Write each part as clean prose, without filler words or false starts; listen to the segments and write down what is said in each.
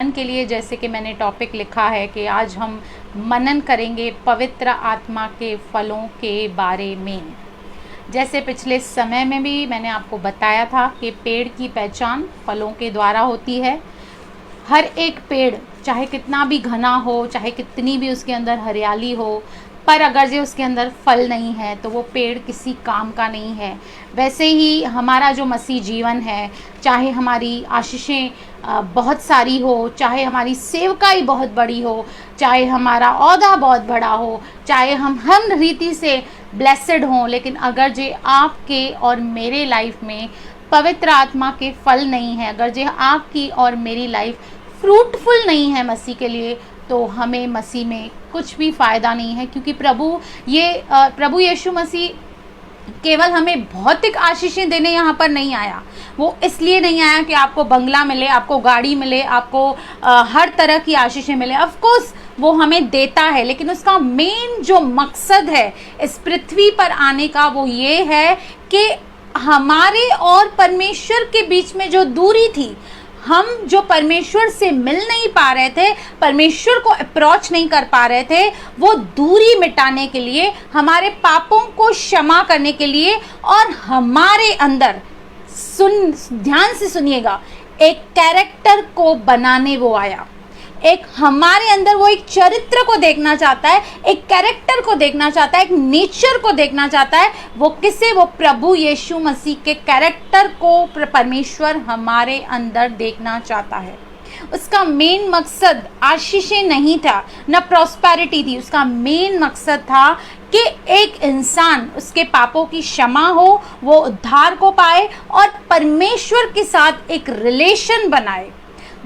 के लिए जैसे कि मैंने टॉपिक लिखा है कि आज हम मनन करेंगे पवित्र आत्मा के फलों के बारे में। जैसे पिछले समय में भी मैंने आपको बताया था कि पेड़ की पहचान फलों के द्वारा होती है। हर एक पेड़ चाहे कितना भी घना हो, चाहे कितनी भी उसके अंदर हरियाली हो, पर अगर जो उसके अंदर फल नहीं है तो वो पेड़ किसी काम का नहीं है। वैसे ही हमारा जो मसीह जीवन है, चाहे हमारी आशीषें बहुत सारी हो, चाहे हमारी सेवकाई बहुत बड़ी हो, चाहे हमारा ओहदा बहुत बड़ा हो, चाहे हम हर रीति से ब्लेसेड हों, लेकिन अगर जो आपके और मेरे लाइफ में पवित्र आत्मा के फल नहीं है, अगर जो आपकी और मेरी लाइफ फ्रूटफुल नहीं है मसीह के लिए, तो हमें मसीह में कुछ भी फ़ायदा नहीं है। क्योंकि प्रभु यीशु मसीह केवल हमें भौतिक आशीषें देने यहाँ पर नहीं आया। वो इसलिए नहीं आया कि आपको बंगला मिले, आपको गाड़ी मिले, आपको हर तरह की आशीषें मिले। ऑफ कोर्स वो हमें देता है, लेकिन उसका मेन जो मकसद है इस पृथ्वी पर आने का, वो ये है कि हमारे और परमेश्वर के बीच में जो दूरी थी, हम जो परमेश्वर से मिल नहीं पा रहे थे, परमेश्वर को अप्रोच नहीं कर पा रहे थे, वो दूरी मिटाने के लिए, हमारे पापों को क्षमा करने के लिए, और हमारे अंदर ध्यान से सुनिएगा, एक कैरेक्टर को बनाने वो आया। एक हमारे अंदर वो एक चरित्र को देखना चाहता है, एक कैरेक्टर को देखना चाहता है, एक नेचर को देखना चाहता है। वो किसे? वो प्रभु यीशु मसीह के कैरेक्टर को परमेश्वर हमारे अंदर देखना चाहता है। उसका मेन मकसद आशीषें नहीं था, न प्रॉस्पेरिटी थी। उसका मेन मकसद था कि एक इंसान, उसके पापों की क्षमा हो, वो उद्धार को पाए और परमेश्वर के साथ एक रिलेशन बनाए।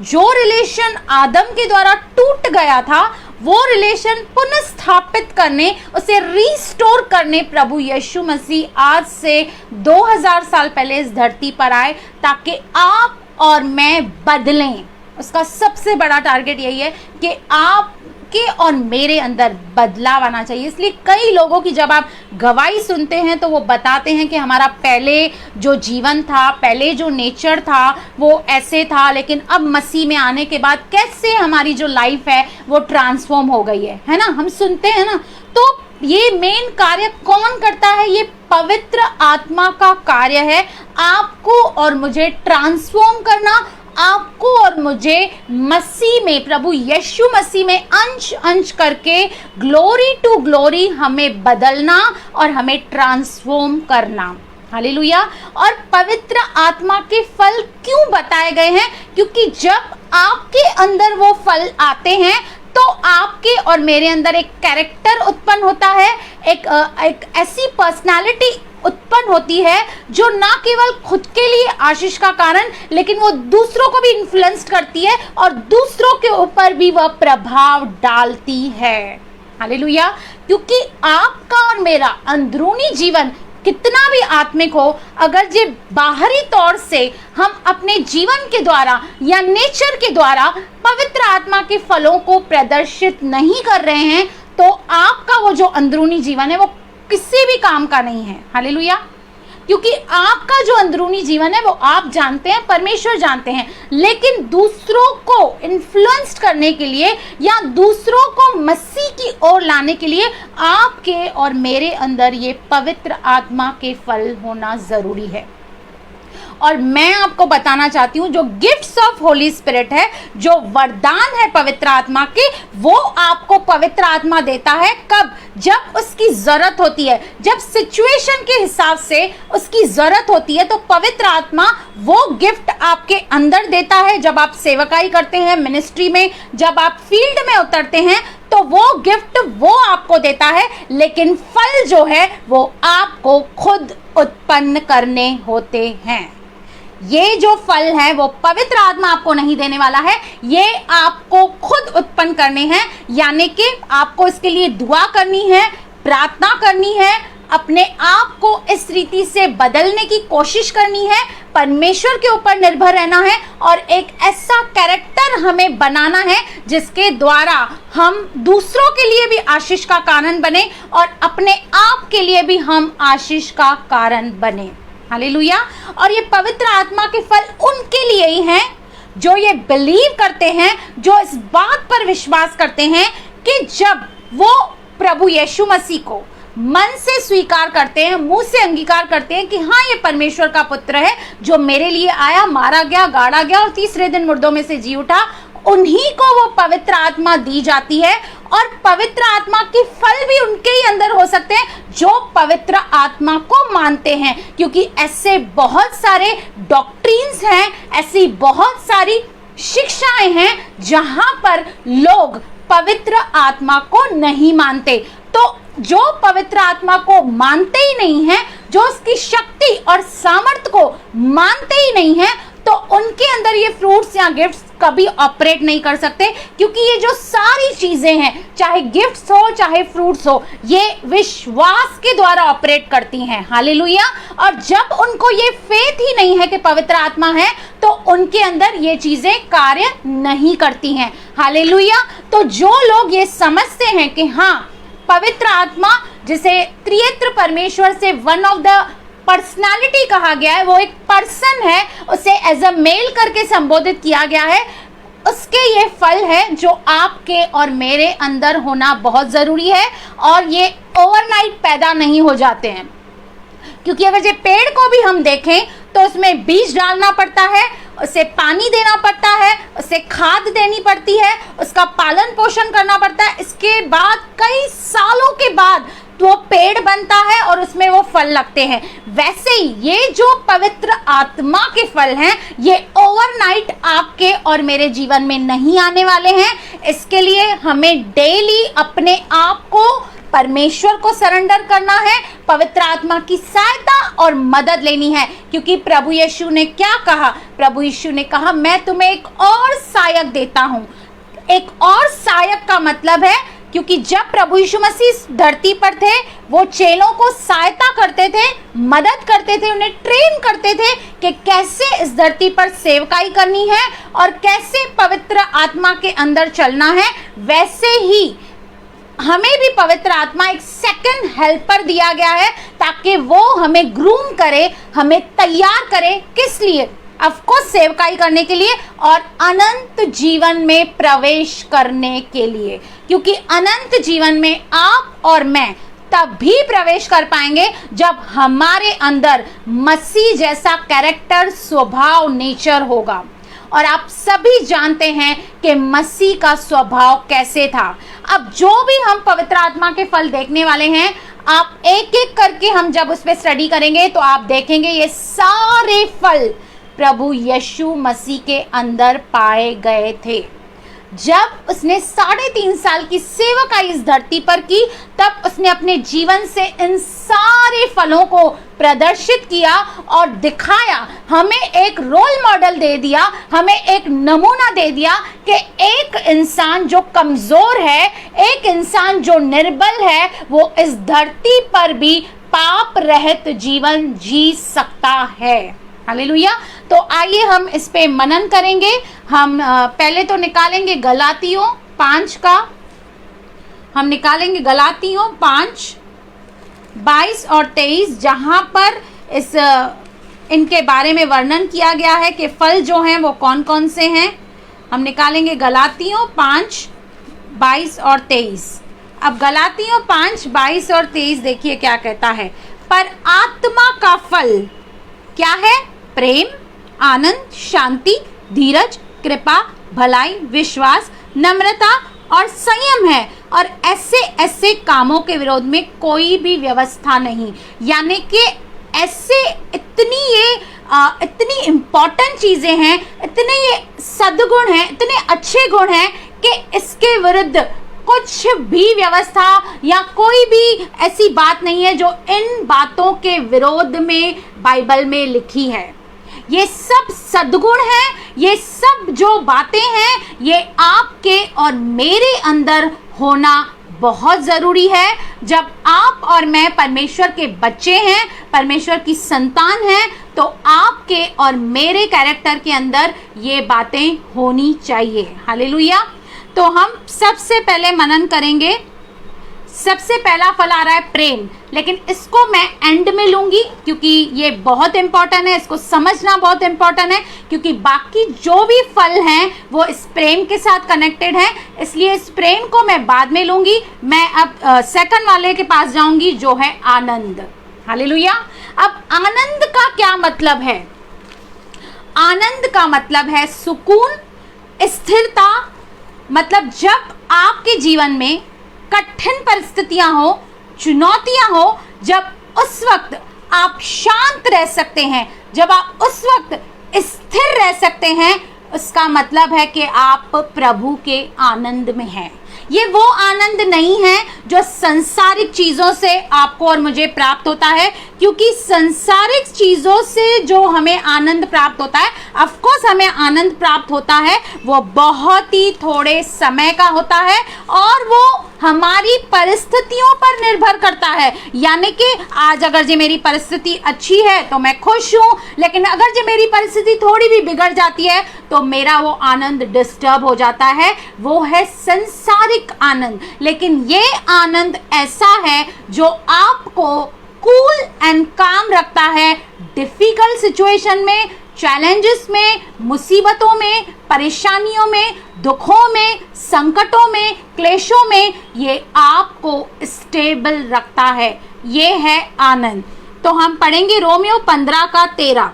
जो रिलेशन आदम के द्वारा टूट गया था, वो रिलेशन पुनर्स्थापित करने, उसे रिस्टोर करने प्रभु यीशु मसीह आज से 2000 साल पहले इस धरती पर आए, ताकि आप और मैं बदलें। उसका सबसे बड़ा टारगेट यही है कि आपके और मेरे अंदर बदलाव आना चाहिए। इसलिए कई लोगों की जब आप गवाही सुनते हैं तो वो बताते हैं कि हमारा पहले जो जीवन था, पहले जो नेचर था, वो ऐसे था, लेकिन अब मसीह में आने के बाद कैसे हमारी जो लाइफ है वो ट्रांसफॉर्म हो गई है ना। हम सुनते हैं ना। तो ये मेन कार्य कौन करता है? ये पवित्र आत्मा का कार्य है, आपको और मुझे ट्रांसफॉर्म करना, आपको और मुझे मसीह में, प्रभु यीशु मसीह में अंश अंश करके ग्लोरी टू ग्लोरी हमें बदलना और हमें ट्रांसफॉर्म करना। हालेलुया। और पवित्र आत्मा के फल क्यों बताए गए हैं? क्योंकि जब आपके अंदर वो फल आते हैं तो आपके और मेरे अंदर एक कैरेक्टर उत्पन्न होता है, एक ऐसी पर्सनालिटी उत्पन्न होती है जो ना केवल खुद के लिए आशीष का कारण, लेकिन वो दूसरों को भी इन्फ्लुएंस करती है और दूसरों के ऊपर भी वह प्रभाव डालती है। हालेलुया। क्योंकि आपका और मेरा अंदरूनी जीवन कितना भी आत्मिक हो, अगर ये बाहरी तौर से हम अपने जीवन के द्वारा या नेचर के द्वारा पवित्र आत्मा के फलों को प्रदर्शित नहीं कर रहे हैं, तो आपका वो जो अंदरूनी जीवन है वो किसी भी काम का नहीं है। हालेलुया। क्योंकि आपका जो अंदरूनी जीवन है वो आप जानते हैं, परमेश्वर जानते हैं, लेकिन दूसरों को इन्फ्लुएंस करने के लिए या दूसरों को मसीह की ओर लाने के लिए आपके और मेरे अंदर ये पवित्र आत्मा के फल होना जरूरी है। और मैं आपको बताना चाहती हूँ, जो गिफ्ट्स ऑफ होली स्पिरिट है, जो वरदान है पवित्र आत्मा के, वो आपको पवित्र आत्मा देता है। कब? जब उसकी जरूरत होती है, जब सिचुएशन के हिसाब से उसकी जरूरत होती है, तो पवित्र आत्मा वो गिफ्ट आपके अंदर देता है। जब आप सेवकाई करते हैं मिनिस्ट्री में, जब आप फील्ड में उतरते हैं, तो वो गिफ्ट वो आपको देता है, लेकिन फल जो है वो आपको खुद उत्पन्न करने होते हैं। ये जो फल है वो पवित्र आत्मा आपको नहीं देने वाला है, ये आपको खुद उत्पन्न करने हैं। यानी कि आपको इसके लिए दुआ करनी है, प्रार्थना करनी है, अपने आप को इस रीति से बदलने की कोशिश करनी है, परमेश्वर के ऊपर निर्भर रहना है और एक ऐसा कैरेक्टर हमें बनाना है जिसके द्वारा हम दूसरों के लिए भी आशीष का कारण बने और अपने आप के लिए भी हम आशीष का कारण बने। हालेलुया। और ये पवित्र आत्मा के फल उनके लिए ही हैं जो ये बिलीव करते हैं, जो इस बात पर विश्वास करते हैं कि जब वो प्रभु यीशु मसीह को मन से स्वीकार करते हैं, मुंह से अंगीकार करते हैं कि हाँ ये परमेश्वर का पुत्र है जो मेरे लिए आया, मारा गया, गाड़ा गया और तीसरे दिन मुर्दों में से जी उठा, उन्हीं को वो पवित्र आत्मा दी जाती है। और पवित्र आत्मा के फल भी उनके ही अंदर हो सकते हैं जो पवित्र आत्मा को मानते हैं, क्योंकि ऐसे बहुत सारे डॉक्ट्रिन्स हैं, ऐसी बहुत सारी शिक्षाएं हैं जहां पर लोग पवित्र आत्मा को नहीं मानते। तो जो पवित्र आत्मा को मानते ही नहीं है, जो उसकी शक्ति और सामर्थ्य को मानते ही नहीं है, तो उनके अंदर ये फ्रूट्स या गिफ्ट्स कभी ऑपरेट नहीं कर सकते, क्योंकि ये जो सारी चीजें हैं, चाहे गिफ्ट्स हो चाहे फ्रूट्स हो, ये विश्वास के द्वारा ऑपरेट करती हैं। हालेलुया। और जब उनको ये फेथ ही नहीं है कि पवित्र आत्मा है, तो उनके अंदर ये चीजें कार्य नहीं करती हैं। हालेलुया। तो जो लोग ये समझते हैं कि हाँ पवित्र आत्मा, जिसे त्रिएत्र परमेश्वर से वन ऑफ द पर्सनालिटी कहा गया है, वो एक पर्सन है, उसे एज अ मेल करके संबोधित किया गया है, उसके ये फल है जो आपके और मेरे अंदर होना बहुत जरूरी है। और ये ओवरनाइट पैदा नहीं हो जाते हैं, क्योंकि अगर ये पेड़ को भी हम देखें तो उसमें बीज डालना पड़ता है, उसे पानी देना पड़ता है, उसे खाद देनी पड़ती है, उसका पालन पोषण करना पड़ता है, इसके बाद कई सालों के बाद वो पेड़ बनता है और उसमें वो फल लगते हैं। वैसे ही ये जो पवित्र आत्मा के फल हैं, ये ओवरनाइट आपके और मेरे जीवन में नहीं आने वाले हैं। इसके लिए हमें डेली अपने आप को परमेश्वर को सरेंडर करना है, पवित्र आत्मा की सहायता और मदद लेनी है, क्योंकि प्रभु यीशु ने क्या कहा? प्रभु यीशु ने कहा मैं तुम्हें एक और सहायक देता हूं। एक और सहायक का मतलब है, क्योंकि जब प्रभु यीशु मसीह धरती पर थे, वो चेलों को सहायता करते थे, मदद करते थे, उन्हें ट्रेन करते थे कि कैसे इस धरती पर सेवकाई करनी है और कैसे पवित्र आत्मा के अंदर चलना है। वैसे ही हमें भी पवित्र आत्मा एक सेकंड हेल्पर दिया गया है, ताकि वो हमें ग्रूम करे, हमें तैयार करे। किस लिए? ऑफकोर्स सेवकाई करने के लिए और अनंत जीवन में प्रवेश करने के लिए, क्योंकि अनंत जीवन में आप और मैं तभी प्रवेश कर पाएंगे जब हमारे अंदर मसीह जैसा कैरेक्टर, स्वभाव, नेचर होगा। और आप सभी जानते हैं कि मसीह का स्वभाव कैसे था। अब जो भी हम पवित्र आत्मा के फल देखने वाले हैं, आप एक एक करके हम जब उस पर स्टडी करेंगे तो आप देखेंगे ये सारे फल प्रभु यीशु मसीह के अंदर पाए गए थे। जब उसने 3.5 साल की सेवकाई इस धरती पर की, तब उसने अपने जीवन से इन सारे फलों को प्रदर्शित किया और दिखाया, हमें एक रोल मॉडल दे दिया, हमें एक नमूना दे दिया कि एक इंसान जो कमजोर है, एक इंसान जो निर्बल है, वो इस धरती पर भी पाप रहित जीवन जी सकता है। हालेलुया। तो आइए हम इस पे मनन करेंगे। हम पहले तो निकालेंगे गलातियों 5 का, हम निकालेंगे गलातियों 5, 22 और 23, जहां पर इनके बारे में वर्णन किया गया है कि फल जो हैं वो कौन कौन से हैं। हम निकालेंगे गलातियों 5, 22 और 23। अब गलातियों 5, 22 और 23 देखिए क्या कहता है। पर आत्मा का फल क्या है? प्रेम, आनंद, शांति, धीरज, कृपा, भलाई, विश्वास, नम्रता और संयम है, और ऐसे ऐसे कामों के विरोध में कोई भी व्यवस्था नहीं। यानी कि ऐसे इतनी इम्पोर्टेंट चीजें हैं, इतने ये सद्गुण हैं, इतने अच्छे गुण हैं कि इसके विरुद्ध कुछ भी व्यवस्था या कोई भी ऐसी बात नहीं है जो इन बातों के विरोध में बाइबल में लिखी है। ये सब सद्गुण हैं, ये सब जो बातें हैं, ये आपके और मेरे अंदर होना बहुत ज़रूरी है। जब आप और मैं परमेश्वर के बच्चे हैं, परमेश्वर की संतान हैं, तो आपके और मेरे कैरेक्टर के अंदर ये बातें होनी चाहिए। हालेलुया। तो हम सबसे पहले मनन करेंगे सबसे पहला फल आ रहा है प्रेम, लेकिन इसको मैं एंड में लूंगी क्योंकि ये बहुत इंपॉर्टेंट है, इसको समझना बहुत इंपॉर्टेंट है, क्योंकि बाकी जो भी फल हैं वो इस प्रेम के साथ कनेक्टेड हैं, इसलिए इस प्रेम को मैं बाद में लूंगी। मैं अब सेकंड वाले के पास जाऊंगी जो है आनंद। हालेलुया। अब आनंद का क्या मतलब है? आनंद का मतलब है सुकून, स्थिरता। मतलब जब आपके जीवन में कठिन परिस्थितियां हो, चुनौतियां हो, जब उस वक्त आप शांत रह सकते हैं, जब आप उस वक्त स्थिर रह सकते हैं, उसका मतलब है कि आप प्रभु के आनंद में हैं। ये वो आनंद नहीं है जो सांसारिक चीजों से आपको और मुझे प्राप्त होता है, क्योंकि सांसारिक चीजों से जो हमें आनंद प्राप्त होता है, ऑफ कोर्स हमें आनंद प्राप्त होता है, वो बहुत ही थोड़े समय का होता है और वो हमारी परिस्थितियों पर निर्भर करता है। यानी कि आज अगर जो मेरी परिस्थिति अच्छी है तो मैं खुश हूं, लेकिन अगर जो मेरी परिस्थिति थोड़ी भी बिगड़ जाती है तो मेरा वो आनंद डिस्टर्ब हो जाता है। वो है संसारिक आनंद। लेकिन ये आनंद ऐसा है जो आपको कूल एंड काम रखता है डिफिकल्ट सिचुएशन में, चैलेंजेस में, मुसीबतों में, परेशानियों में, दुखों में, संकटों में, क्लेशों में। ये आपको स्टेबल रखता है। ये है आनंद। तो हम पढ़ेंगे रोमियो 15 का 13।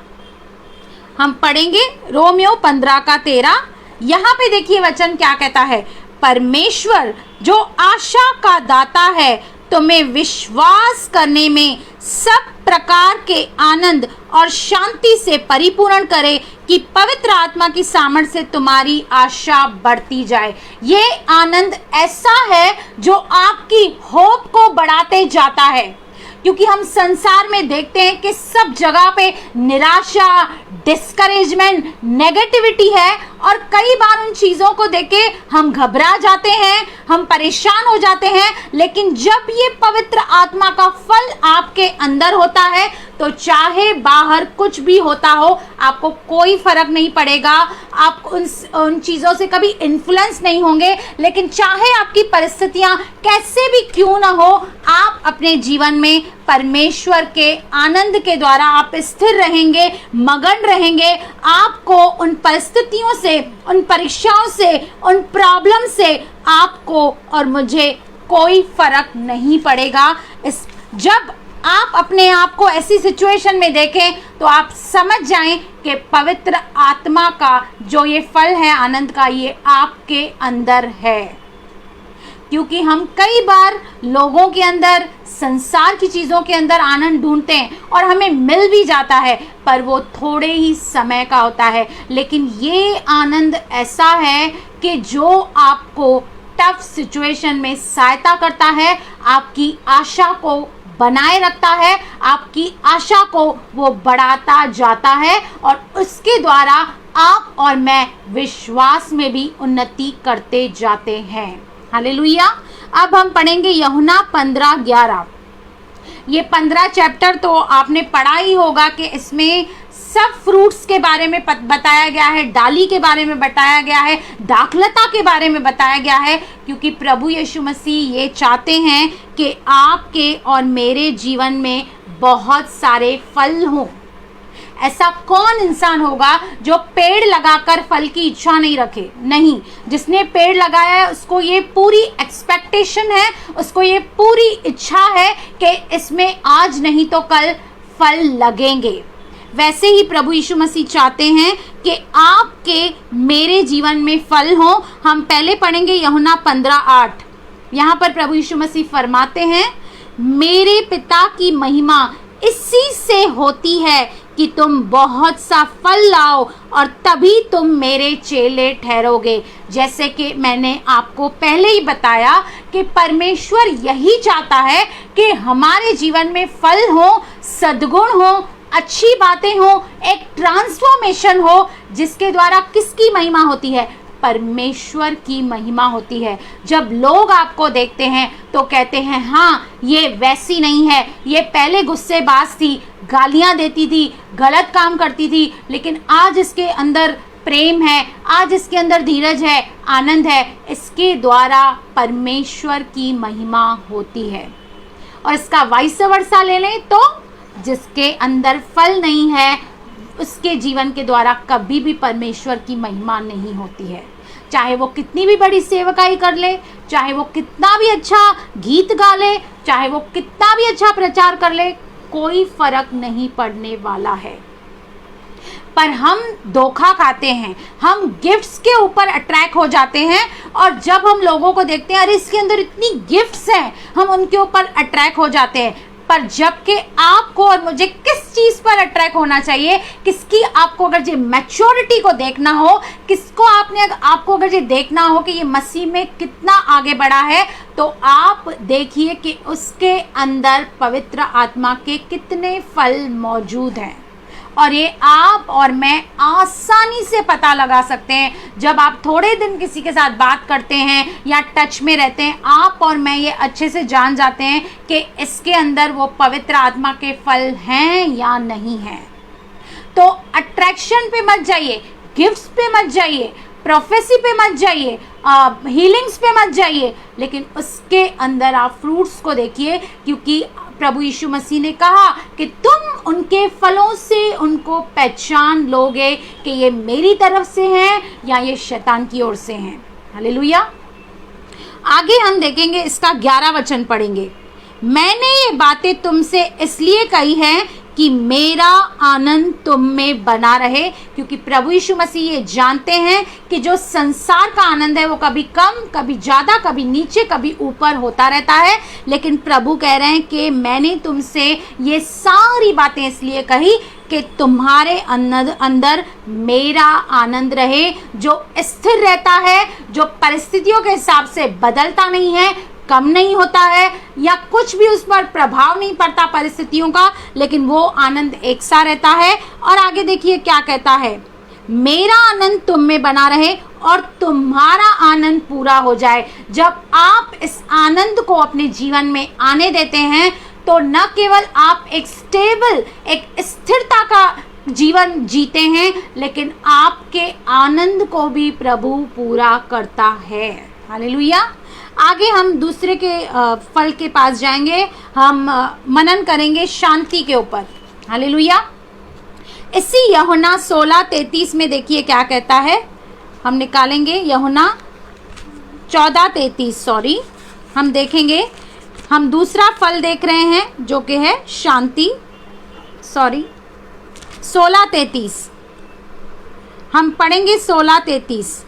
हम पढ़ेंगे रोमियो 15 का 13। यहाँ पे देखिए वचन क्या कहता है। परमेश्वर जो आशा का दाता है तुम्हें विश्वास करने में सब प्रकार के आनंद और शांति से परिपूर्ण करे कि पवित्र आत्मा की सामर्थ्य से तुम्हारी आशा बढ़ती जाए। ये आनंद ऐसा है जो आपकी होप को बढ़ाते जाता है, क्योंकि हम संसार में देखते हैं कि सब जगह पे निराशा, डिस्करेजमेंट, नेगेटिविटी है और कई बार उन चीज़ों को देख के हम घबरा जाते हैं, हम परेशान हो जाते हैं। लेकिन जब ये पवित्र आत्मा का फल आपके अंदर होता है तो चाहे बाहर कुछ भी होता हो, आपको कोई फर्क नहीं पड़ेगा। आप उन चीज़ों से कभी इन्फ्लुएंस नहीं होंगे। लेकिन चाहे आपकी परिस्थितियां कैसे भी क्यों ना हो, आप अपने जीवन में परमेश्वर के आनंद के द्वारा आप स्थिर रहेंगे, मगन रहेंगे। आपको उन परिस्थितियों से, उन परीक्षाओं से, उन प्रॉब्लम से आपको और मुझे कोई फर्क नहीं पड़ेगा। जब आप अपने आप को ऐसी सिचुएशन में देखें तो आप समझ जाएं कि पवित्र आत्मा का जो ये फल है आनंद का, ये आपके अंदर है। क्योंकि हम कई बार लोगों के अंदर, संसार की चीज़ों के अंदर आनंद ढूंढते हैं और हमें मिल भी जाता है, पर वो थोड़े ही समय का होता है। लेकिन ये आनंद ऐसा है कि जो आपको टफ सिचुएशन में सहायता करता है, आपकी आशा को बनाए रखता है, आपकी आशा को वो बढ़ाता जाता है और उसके द्वारा आप और मैं विश्वास में भी उन्नति करते जाते हैं। हालेलुया। अब हम पढ़ेंगे यूहन्ना 15:11। ये 15 चैप्टर तो आपने पढ़ा ही होगा कि इसमें सब फ्रूट्स के बारे में बताया गया है, डाली के बारे में बताया गया है, दाखलता के बारे में बताया गया है, क्योंकि प्रभु यीशु मसीह ये चाहते हैं कि आपके और मेरे जीवन में बहुत सारे फल हों। ऐसा कौन इंसान होगा जो पेड़ लगाकर फल की इच्छा नहीं रखे? नहीं, जिसने पेड़ लगाया है उसको ये पूरी एक्सपेक्टेशन है, उसको ये पूरी इच्छा है कि इसमें आज नहीं तो कल फल लगेंगे। वैसे ही प्रभु यीशु मसीह चाहते हैं कि आपके मेरे जीवन में फल हो। हम पहले पढ़ेंगे यूहन्ना 15:8। यहाँ पर प्रभु यीशु मसीह फरमाते हैं, मेरे पिता की महिमा इसी से होती है कि तुम बहुत सा फल लाओ और तभी तुम मेरे चेले ठहरोगे। जैसे कि मैंने आपको पहले ही बताया कि परमेश्वर यही चाहता है कि हमारे जीवन में फल हो, सद्गुण हो, अच्छी बातें हो, एक ट्रांसफॉर्मेशन हो, जिसके द्वारा किसकी महिमा होती है? परमेश्वर की महिमा होती है। जब लोग आपको देखते हैं तो कहते हैं हाँ, ये वैसी नहीं है, ये पहले गुस्सेबाज थी, गालियां देती थी, गलत काम करती थी, लेकिन आज इसके अंदर प्रेम है, आज इसके अंदर धीरज है, आनंद है, इसके द्वारा परमेश्वर की महिमा होती है। और इसका वाइस वर्सा ले लें तो जिसके अंदर फल नहीं है उसके जीवन के द्वारा कभी भी परमेश्वर की महिमा नहीं होती है। चाहे वो कितनी भी बड़ी सेवकाई कर ले, चाहे वो कितना भी अच्छा गीत गा ले, चाहे वो कितना भी अच्छा प्रचार कर ले, कोई फर्क नहीं पड़ने वाला है। पर हम धोखा खाते हैं, हम गिफ्ट्स के ऊपर अट्रैक्ट हो जाते हैं और जब हम लोगों को देखते हैं अरे इसके अंदर इतनी गिफ्ट्स हैं, हम उनके ऊपर अट्रैक्ट हो जाते हैं। पर जबकि आपको और मुझे किस चीज पर अट्रैक्ट होना चाहिए, किसकी आपको अगर ये मैच्योरिटी को देखना हो, किसको आपको अगर ये देखना हो कि ये मसीह में कितना आगे बढ़ा है, तो आप देखिए कि उसके अंदर पवित्र आत्मा के कितने फल मौजूद हैं। और ये आप और मैं आसानी से पता लगा सकते हैं जब आप थोड़े दिन किसी के साथ बात करते हैं या टच में रहते हैं। आप और मैं ये अच्छे से जान जाते हैं कि इसके अंदर वो पवित्र आत्मा के फल हैं या नहीं हैं। तो अट्रैक्शन पे मत जाइए, गिफ्ट्स पे मत जाइए, प्रोफेसी पे मत जाइए, हीलिंग्स पे मत जाइए, लेकिन उसके अंदर आप फ्रूट्स को देखिए, क्योंकि प्रभु यीशु मसीह ने कहा कि तुम उनके फलों से उनको पहचान लोगे कि ये मेरी तरफ से हैं या ये शैतान की ओर से हैं। हालेलुया। आगे हम देखेंगे, इसका 11 वचन पढ़ेंगे। मैंने ये बातें तुमसे इसलिए कही हैं कि मेरा आनंद तुम में बना रहे, क्योंकि प्रभु यीशु मसीह ये जानते हैं कि जो संसार का आनंद है वो कभी कम, कभी ज़्यादा, कभी नीचे, कभी ऊपर होता रहता है। लेकिन प्रभु कह रहे हैं कि मैंने तुमसे ये सारी बातें इसलिए कही कि तुम्हारे अंदर मेरा आनंद रहे, जो स्थिर रहता है, जो परिस्थितियों के हिसाब से बदलता नहीं है, कम नहीं होता है या कुछ भी उस पर प्रभाव नहीं पड़ता परिस्थितियों का, लेकिन वो आनंद एक सा रहता है। और आगे देखिए क्या कहता है, मेरा आनंद तुम में बना रहे और तुम्हारा आनंद पूरा हो जाए। जब आप इस आनंद को अपने जीवन में आने देते हैं तो न केवल आप एक स्टेबल, एक स्थिरता का जीवन जीते हैं, लेकिन आपके आनंद को भी प्रभु पूरा करता है। हालेलुया। आगे हम दूसरे के फल के पास जाएंगे, हम मनन करेंगे शांति के ऊपर। हालेलुया। इसी यूहन्ना 16:33 में देखिए क्या कहता है, हम निकालेंगे यूहन्ना 14:33, हम देखेंगे, हम दूसरा फल देख रहे हैं जो कि है शांति। 16:33 हम पढ़ेंगे। 16:33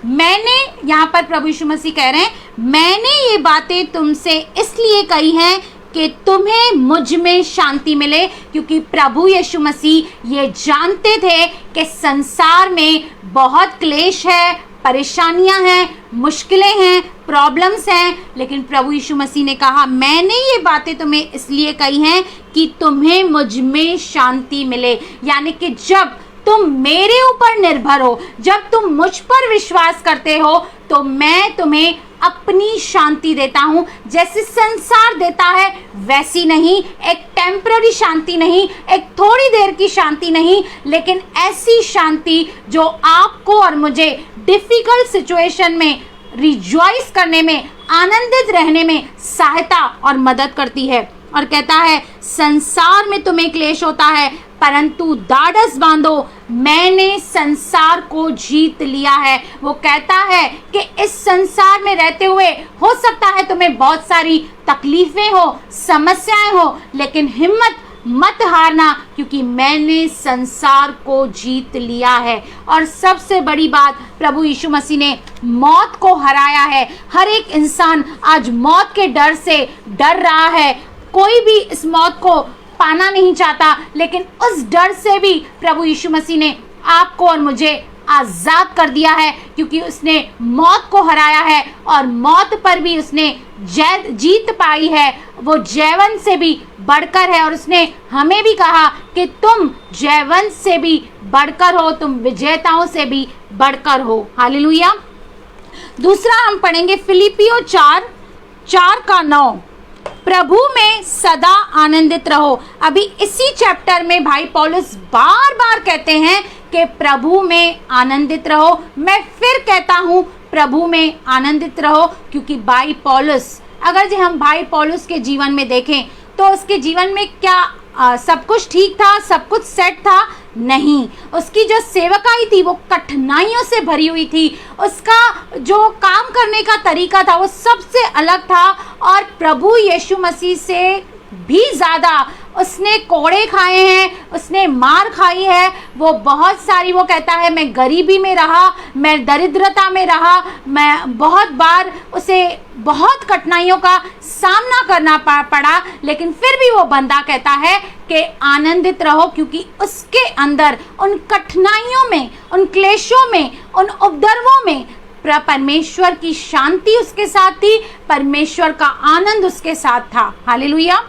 मैंने, यहाँ पर प्रभु यीशु मसीह कह रहे हैं, मैंने ये बातें तुमसे इसलिए कही हैं कि तुम्हें मुझ में शांति मिले, क्योंकि प्रभु यीशु मसीह ये जानते थे कि संसार में बहुत क्लेश है, परेशानियां हैं, मुश्किलें हैं, प्रॉब्लम्स हैं, लेकिन प्रभु यीशु मसीह ने कहा मैंने ये बातें तुम्हें इसलिए कही हैं कि तुम्हें मुझ में शांति मिले। यानी कि जब तुम मेरे ऊपर निर्भर हो, जब तुम मुझ पर विश्वास करते हो, तो मैं तुम्हें अपनी शांति देता हूं। जैसे संसार देता है वैसी नहीं, एक टेम्पररी शांति नहीं, एक थोड़ी देर की शांति नहीं, लेकिन ऐसी शांति जो आपको और मुझे डिफिकल्ट सिचुएशन में रिजॉइस करने में, आनंदित रहने में सहायता और मदद करती है। और कहता है संसार में तुम्हें क्लेश होता है, परंतु ढाढ़स बांधो, मैंने संसार को जीत लिया है। वो कहता है कि इस संसार में रहते हुए हो सकता है तुम्हें बहुत सारी तकलीफें हो, समस्याएं हो, लेकिन हिम्मत मत हारना, क्योंकि मैंने संसार को जीत लिया है। और सबसे बड़ी बात, प्रभु यीशु मसीह ने मौत को हराया है। हर एक इंसान आज मौत के डर से डर रहा है, कोई भी इस मौत को पाना नहीं चाहता, लेकिन उस डर से भी प्रभु यीशु मसीह ने आपको और मुझे आज़ाद कर दिया है, क्योंकि उसने मौत को हराया है और मौत पर भी उसने जीत पाई है। वो जयवंत से भी बढ़कर है और उसने हमें भी कहा कि तुम जयवंत से भी बढ़कर हो, तुम विजेताओं से भी बढ़कर हो। हालेलुया। दूसरा हम पढ़ेंगे फिलिपियों 4:4-9, प्रभु में सदा आनंदित रहो। अभी इसी चैप्टर में भाई पौलुस बार बार कहते हैं कि प्रभु में आनंदित रहो। मैं फिर कहता हूँ प्रभु में आनंदित रहो, क्योंकि भाई पौलुस, अगर जो हम भाई पौलुस के जीवन में देखें तो उसके जीवन में क्या सब कुछ ठीक था, सब कुछ सेट था? नहीं। उसकी जो सेवकाई थी वो कठिनाइयों से भरी हुई थी। उसका जो काम करने का तरीका था वो सबसे अलग था, और प्रभु यीशु मसीह से भी ज़्यादा उसने कोड़े खाए हैं, उसने मार खाई है। वो बहुत सारी, वो कहता है मैं गरीबी में रहा, मैं दरिद्रता में रहा, मैं बहुत बार उसे बहुत कठिनाइयों का सामना करना पड़ा, लेकिन फिर भी वो बंदा कहता है कि आनंदित रहो, क्योंकि उसके अंदर उन कठिनाइयों में, उन क्लेशों में, उन उपद्रवों में परमेश्वर की शांति उसके साथ थी, परमेश्वर का आनंद उसके साथ था। हालेलुया।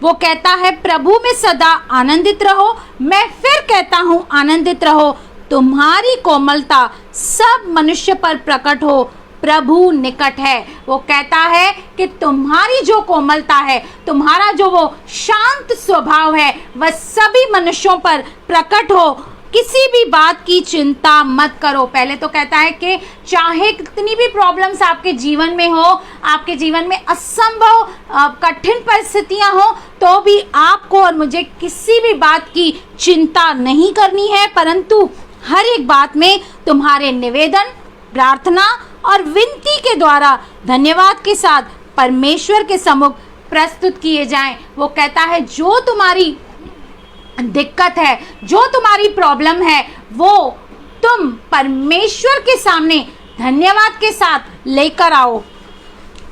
वो कहता है प्रभु में सदा आनंदित रहो। मैं फिर कहता हूँ आनंदित रहो। तुम्हारी कोमलता सब मनुष्य पर प्रकट हो, प्रभु निकट है। वो कहता है कि तुम्हारी जो कोमलता है, तुम्हारा जो वो शांत स्वभाव है, वह सभी मनुष्यों पर प्रकट हो। किसी भी बात की चिंता मत करो। पहले तो कहता है कि चाहे कितनी भी प्रॉब्लम्स आपके जीवन में हो, आपके जीवन में असंभव कठिन परिस्थितियां हो, तो भी आपको और मुझे किसी भी बात की चिंता नहीं करनी है, परंतु हर एक बात में तुम्हारे निवेदन, प्रार्थना और विनती के द्वारा धन्यवाद के साथ परमेश्वर के सम्मुख प्रस्तुत किए जाएं। वो कहता है जो तुम्हारी दिक्कत है, जो तुम्हारी प्रॉब्लम है, वो तुम परमेश्वर के सामने धन्यवाद के साथ लेकर आओ।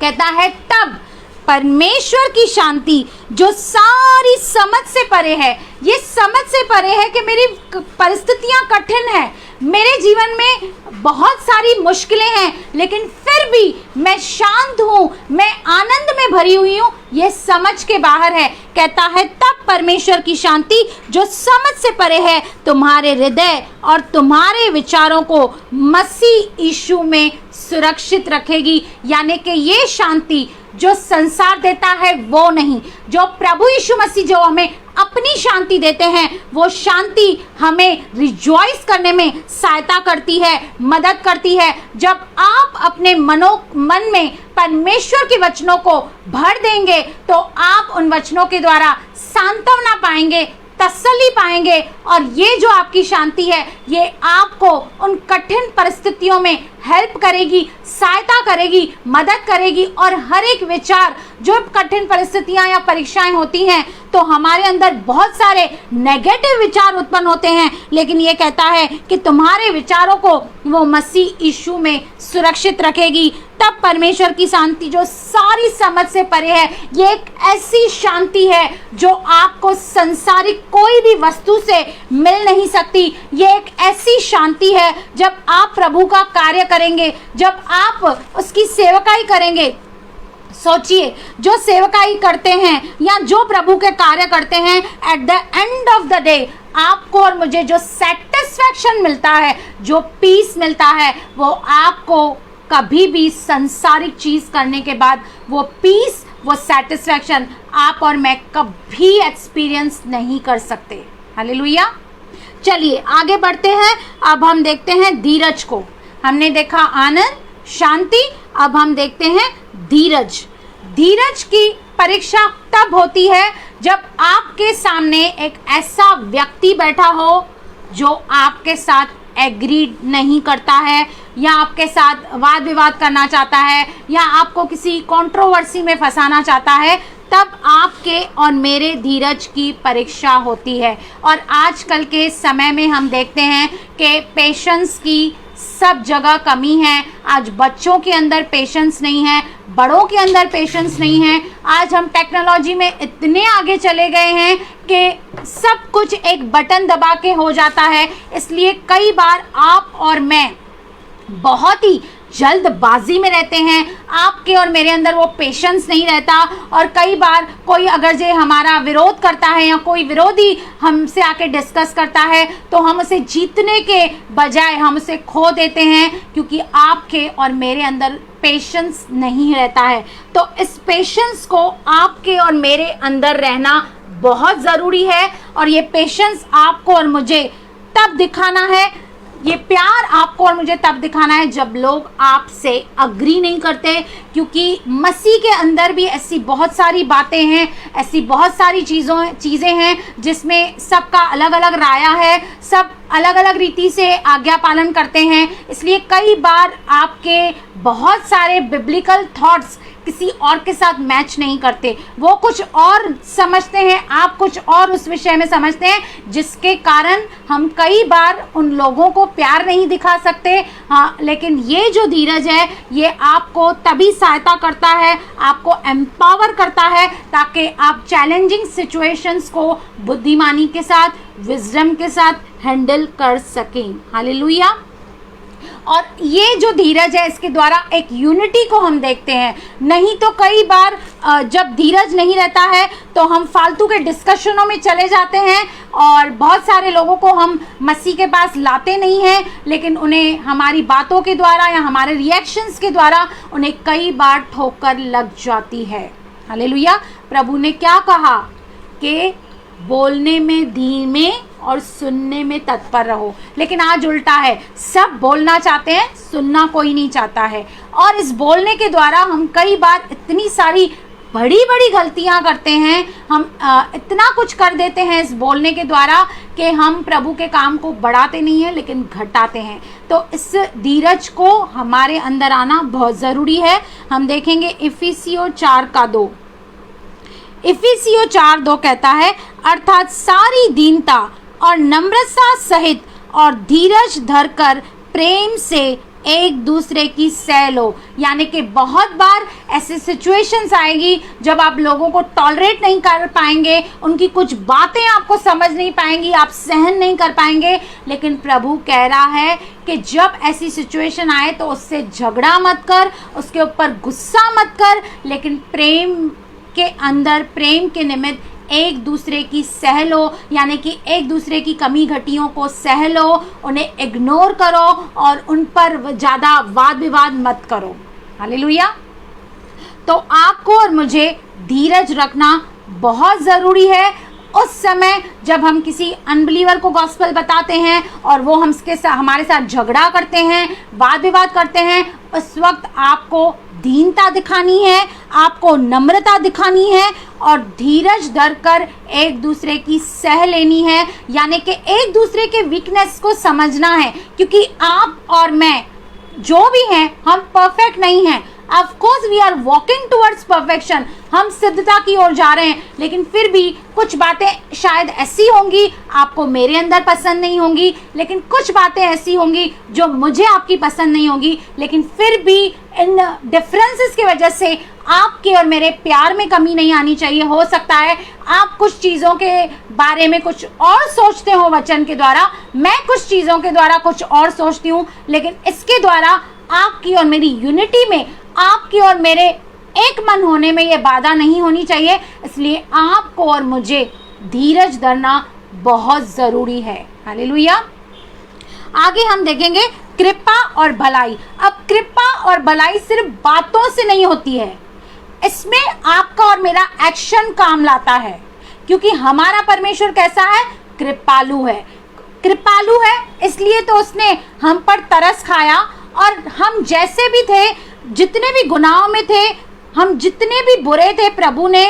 कहता है तब परमेश्वर की शांति जो सारी समझ से परे है, ये समझ से परे है कि मेरी परिस्थितियां कठिन है, मेरे जीवन में बहुत सारी मुश्किलें हैं, लेकिन फिर भी मैं शांत हूँ, मैं आनंद में भरी हुई हूँ, ये समझ के बाहर है। कहता है तब परमेश्वर की शांति जो समझ से परे है तुम्हारे हृदय और तुम्हारे विचारों को मसीह यीशु में सुरक्षित रखेगी। यानी कि ये शांति जो संसार देता है वो नहीं, जो प्रभु यीशु मसीह जो हमें अपनी शांति देते हैं, वो शांति हमें रिजॉइस करने में सहायता करती है, मदद करती है। जब आप अपने मन में परमेश्वर के वचनों को भर देंगे तो आप उन वचनों के द्वारा सांत्वना पाएंगे, तसल्ली पाएंगे, और ये जो आपकी शांति है ये आपको उन कठिन परिस्थितियों में हेल्प करेगी, सहायता करेगी, मदद करेगी। और हर एक विचार, जो कठिन परिस्थितियां या परीक्षाएं होती हैं तो हमारे अंदर बहुत सारे नेगेटिव विचार उत्पन्न होते हैं, लेकिन ये कहता है कि तुम्हारे विचारों को वो मसीह यीशु में सुरक्षित रखेगी। तब परमेश्वर की शांति जो सारी समझ से परे है, ये एक ऐसी शांति है जो आपको संसारिक कोई भी वस्तु से मिल नहीं सकती। ये एक ऐसी शांति है जब आप प्रभु का कार्य करेंगे, जब आप उसकी सेवकाई करेंगे। सोचिए, जो सेवकाई करते हैं या जो प्रभु के कार्य करते हैं, at the end of the day आपको और मुझे जो सेटिस्फैक्शन मिलता है, जो पीस मिलता है, वो आपको कभी भी संसारिक चीज करने के बाद वो पीस, वो सेटिस्फैक्शन आप और मैं कभी एक्सपीरियंस नहीं कर सकते। हालेलुया। चलिए आगे बढ़ते हैं। अब हम देखते हैं धीरज को। हमने देखा आनंद, शांति, अब हम देखते हैं धीरज। धीरज की परीक्षा तब होती है जब आपके सामने एक ऐसा व्यक्ति बैठा हो जो आपके साथ एग्रीड नहीं करता है, या आपके साथ वाद विवाद करना चाहता है, या आपको किसी कंट्रोवर्सी में फंसाना चाहता है। तब आपके और मेरे धीरज की परीक्षा होती है। और आजकल के समय में हम देखते हैं कि पेशेंस की सब जगह कमी है। आज बच्चों के अंदर पेशेंस नहीं है, बड़ों के अंदर पेशेंस नहीं है। आज हम टेक्नोलॉजी में इतने आगे चले गए हैं कि सब कुछ एक बटन दबा के हो जाता है। इसलिए कई बार आप और मैं बहुत ही जल्दबाजी में रहते हैं। आपके और मेरे अंदर वो पेशेंस नहीं रहता। और कई बार कोई अगर जो हमारा विरोध करता है या कोई विरोधी हमसे आके डिस्कस करता है तो हम उसे जीतने के बजाय हम उसे खो देते हैं, क्योंकि आपके और मेरे अंदर पेशेंस नहीं रहता है। तो इस पेशेंस को आपके और मेरे अंदर रहना बहुत ज़रूरी है। और ये पेशेंस आपको और मुझे तब दिखाना है, ये प्यार आपको और मुझे तब दिखाना है जब लोग आपसे अग्री नहीं करते, क्योंकि मसीह के अंदर भी ऐसी बहुत सारी बातें हैं, ऐसी बहुत सारी चीज़ें हैं जिसमें सबका अलग अलग राय है, सब अलग अलग रीति से आज्ञा पालन करते हैं। इसलिए कई बार आपके बहुत सारे बिब्लिकल थॉट्स किसी और के साथ मैच नहीं करते, वो कुछ और समझते हैं, आप कुछ और उस विषय में समझते हैं, जिसके कारण हम कई बार उन लोगों को प्यार नहीं दिखा सकते। हाँ, लेकिन ये जो धीरज है ये आपको तभी सहायता करता है, आपको एम्पावर करता है, ताकि आप चैलेंजिंग सिचुएशंस को बुद्धिमानी के साथ, विजडम के साथ हैंडल कर सकें। हालेलुया। और ये जो धीरज है इसके द्वारा एक यूनिटी को हम देखते हैं। नहीं तो कई बार जब धीरज नहीं रहता है तो हम फालतू के डिस्कशनों में चले जाते हैं और बहुत सारे लोगों को हम मसीह के पास लाते नहीं हैं, लेकिन उन्हें हमारी बातों के द्वारा या हमारे रिएक्शंस के द्वारा उन्हें कई बार ठोकर लग जाती है। हालेलुया। प्रभु ने क्या कहा कि बोलने में धीमे और सुनने में तत्पर रहो, लेकिन आज उल्टा है, सब बोलना चाहते हैं, सुनना कोई नहीं चाहता है। और इस बोलने के द्वारा हम कई बार इतनी सारी बड़ी बड़ी गलतियां करते हैं, हम इतना कुछ कर देते हैं इस बोलने के द्वारा कि हम प्रभु के काम को बढ़ाते नहीं हैं लेकिन घटाते हैं। तो इस धीरज को हमारे अंदर आना बहुत ज़रूरी है। हम देखेंगे इफिसियों 4:2। इफिसियों 4:2 कहता है, अर्थात सारी दीनता और नम्रता सहित और धीरज धरकर प्रेम से एक दूसरे की सह लो। यानी कि बहुत बार ऐसी सिचुएशंस आएगी जब आप लोगों को टॉलरेट नहीं कर पाएंगे, उनकी कुछ बातें आपको समझ नहीं पाएंगी, आप सहन नहीं कर पाएंगे, लेकिन प्रभु कह रहा है कि जब ऐसी सिचुएशन आए तो उससे झगड़ा मत कर, उसके ऊपर गुस्सा मत कर, लेकिन प्रेम के अंदर, प्रेम के निमित्त एक दूसरे की सह लो, यानी कि एक दूसरे की कमी घटियों को सह लो, उन्हें इग्नोर करो और उन पर ज़्यादा वाद विवाद मत करो। हालेलुया। तो आपको और मुझे धीरज रखना बहुत ज़रूरी है। उस समय जब हम किसी अनबिलीवर को गॉस्पेल बताते हैं और वो हमारे साथ झगड़ा करते हैं, वाद विवाद करते हैं, उस वक्त आपको दीनता दिखानी है, आपको नम्रता दिखानी है और धीरज धरकर एक दूसरे की सह लेनी है, यानी कि एक दूसरे के वीकनेस को समझना है, क्योंकि आप और मैं जो भी हैं हम परफेक्ट नहीं हैं। Of course we are walking towards perfection, हम सिद्धता की ओर जा रहे हैं, लेकिन फिर भी कुछ बातें शायद ऐसी होंगी आपको मेरे अंदर पसंद नहीं होंगी, लेकिन कुछ बातें ऐसी होंगी जो मुझे आपकी पसंद नहीं होंगी, लेकिन फिर भी इन डिफरेंसेस की वजह से आपके और मेरे प्यार में कमी नहीं आनी चाहिए। हो सकता है आप कुछ चीज़ों के बारे में कुछ और सोचते हो वचन के द्वारा, मैं कुछ चीज़ों के द्वारा कुछ और सोचती हूँ, लेकिन इसके द्वारा आपकी और मेरी यूनिटी में, आपकी और मेरे एक मन होने में ये बाधा नहीं होनी चाहिए। इसलिए आपको और मुझे धीरज धरना बहुत ज़रूरी है। हालेलुया। आगे हम देखेंगे कृपा और भलाई। अब कृपा और भलाई सिर्फ बातों से नहीं होती है, इसमें आपका और मेरा एक्शन काम लाता है, क्योंकि हमारा परमेश्वर कैसा है? कृपालु है। कृपालु है इसलिए तो उसने हम पर तरस खाया, और हम जैसे भी थे, जितने भी गुनाहों में थे, हम जितने भी बुरे थे, प्रभु ने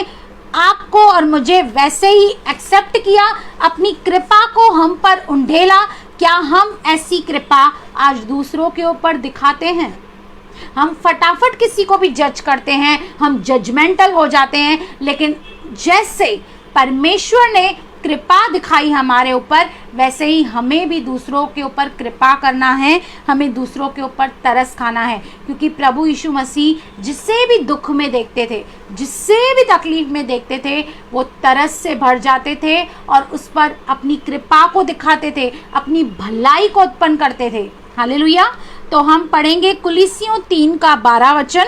आपको और मुझे वैसे ही एक्सेप्ट किया, अपनी कृपा को हम पर उंडेला। क्या हम ऐसी कृपा आज दूसरों के ऊपर दिखाते हैं? हम फटाफट किसी को भी जज करते हैं, हम जजमेंटल हो जाते हैं, लेकिन जैसे परमेश्वर ने कृपा दिखाई हमारे ऊपर, वैसे ही हमें भी दूसरों के ऊपर कृपा करना है, हमें दूसरों के ऊपर तरस खाना है, क्योंकि प्रभु यीशु मसीह जिससे भी दुख में देखते थे, जिससे भी तकलीफ में देखते थे, वो तरस से भर जाते थे और उस पर अपनी कृपा को दिखाते थे, अपनी भलाई को उत्पन्न करते थे। हालेलुया। तो हम पढ़ेंगे कुलिसियों 3:12।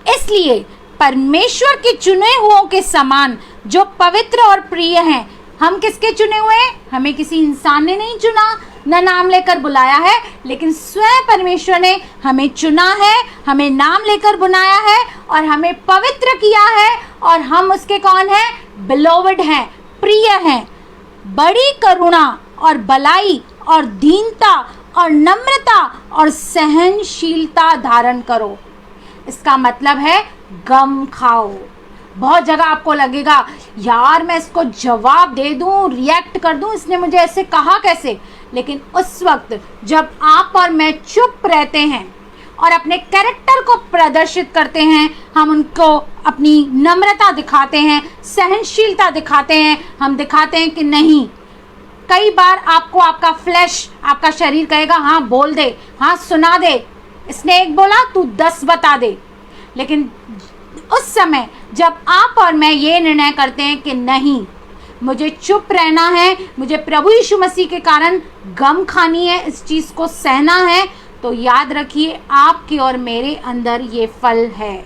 इसलिए परमेश्वर के चुने हुओं के समान जो पवित्र और प्रिय हैं। हम किसके चुने हुए हैं? हमें किसी इंसान ने नहीं चुना, न नाम लेकर बुलाया है, लेकिन स्वयं परमेश्वर ने हमें चुना है, हमें नाम लेकर बुलाया है और हमें पवित्र किया है, और हम उसके कौन हैं? बिलोवेड हैं, प्रिय हैं। बड़ी करुणा और भलाई और दीनता और नम्रता और सहनशीलता धारण करो। इसका मतलब है गम खाओ। बहुत जगह आपको लगेगा यार मैं इसको जवाब दे दूं, रिएक्ट कर दूं, इसने मुझे ऐसे कहा कैसे। लेकिन उस वक्त जब आप और मैं चुप रहते हैं और अपने कैरेक्टर को प्रदर्शित करते हैं, हम उनको अपनी नम्रता दिखाते हैं, सहनशीलता दिखाते हैं, हम दिखाते हैं कि नहीं। कई बार आपको आपका फ्लैश, आपका शरीर कहेगा हाँ बोल दे, हाँ सुना दे, इसने एक बोला तू 10 बता दे। लेकिन उस समय जब आप और मैं ये निर्णय करते हैं कि नहीं, मुझे चुप रहना है, मुझे प्रभु यीशु मसीह के कारण गम खानी है, इस चीज़ को सहना है, तो याद रखिए आपके और मेरे अंदर ये फल है।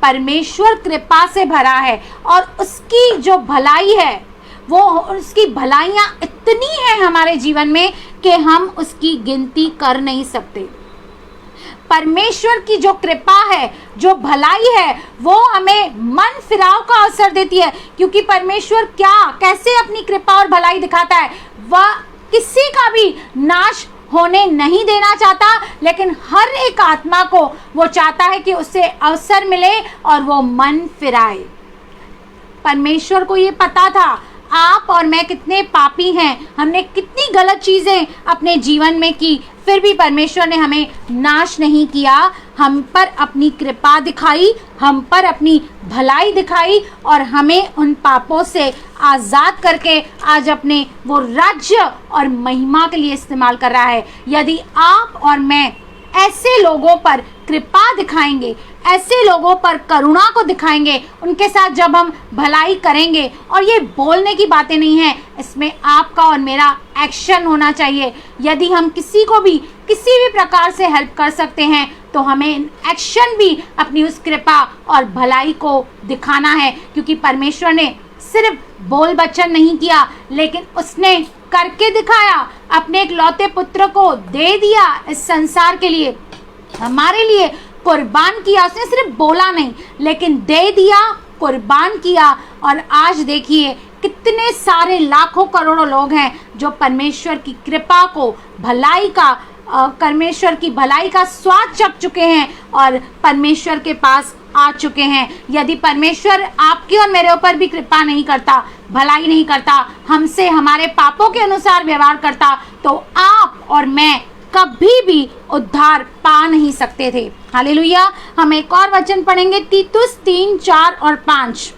परमेश्वर कृपा से भरा है और उसकी जो भलाई है, वो उसकी भलाइयाँ इतनी हैं हमारे जीवन में कि हम उसकी गिनती कर नहीं सकते। परमेश्वर की जो कृपा है, जो भलाई है, वो हमें मन फिराव का अवसर देती है। क्योंकि परमेश्वर कैसे अपनी कृपा और भलाई दिखाता है, वह किसी का भी नाश होने नहीं देना चाहता, लेकिन हर एक आत्मा को वो चाहता है कि उससे अवसर मिले और वो मन फिराए। परमेश्वर को ये पता था आप और मैं कितने पापी हैं, हमने कितनी गलत चीज़ें अपने जीवन में की, फिर भी परमेश्वर ने हमें नाश नहीं किया, हम पर अपनी कृपा दिखाई, हम पर अपनी भलाई दिखाई और हमें उन पापों से आज़ाद करके आज अपने वो राज्य और महिमा के लिए इस्तेमाल कर रहा है। यदि आप और मैं ऐसे लोगों पर कृपा दिखाएंगे, ऐसे लोगों पर करुणा को दिखाएंगे, उनके साथ जब हम भलाई करेंगे, और ये बोलने की बातें नहीं है, इसमें आपका और मेरा एक्शन होना चाहिए। यदि हम किसी को भी किसी भी प्रकार से हेल्प कर सकते हैं तो हमें एक्शन भी अपनी उस कृपा और भलाई को दिखाना है। क्योंकि परमेश्वर ने सिर्फ बोल वचन नहीं किया, लेकिन उसने करके दिखाया, अपने एक लौते पुत्र को दे दिया इस संसार के लिए, हमारे लिए कुर्बान किया। उसने सिर्फ बोला नहीं, लेकिन दे दिया, कुर्बान किया। और आज देखिए कितने सारे लाखों करोड़ों लोग हैं जो परमेश्वर की कृपा को, भलाई का, परमेश्वर की भलाई का स्वाद चख चुके हैं और परमेश्वर के पास आ चुके हैं। यदि परमेश्वर आपके और मेरे ऊपर भी कृपा नहीं करता, भलाई नहीं करता, हमसे हमारे पापों के अनुसार व्यवहार करता, तो आप और मैं कभी भी उद्धार पा नहीं सकते थे। हालेलुया। हम एक और वचन पढ़ेंगे, तीतुस 3, 4 और 5।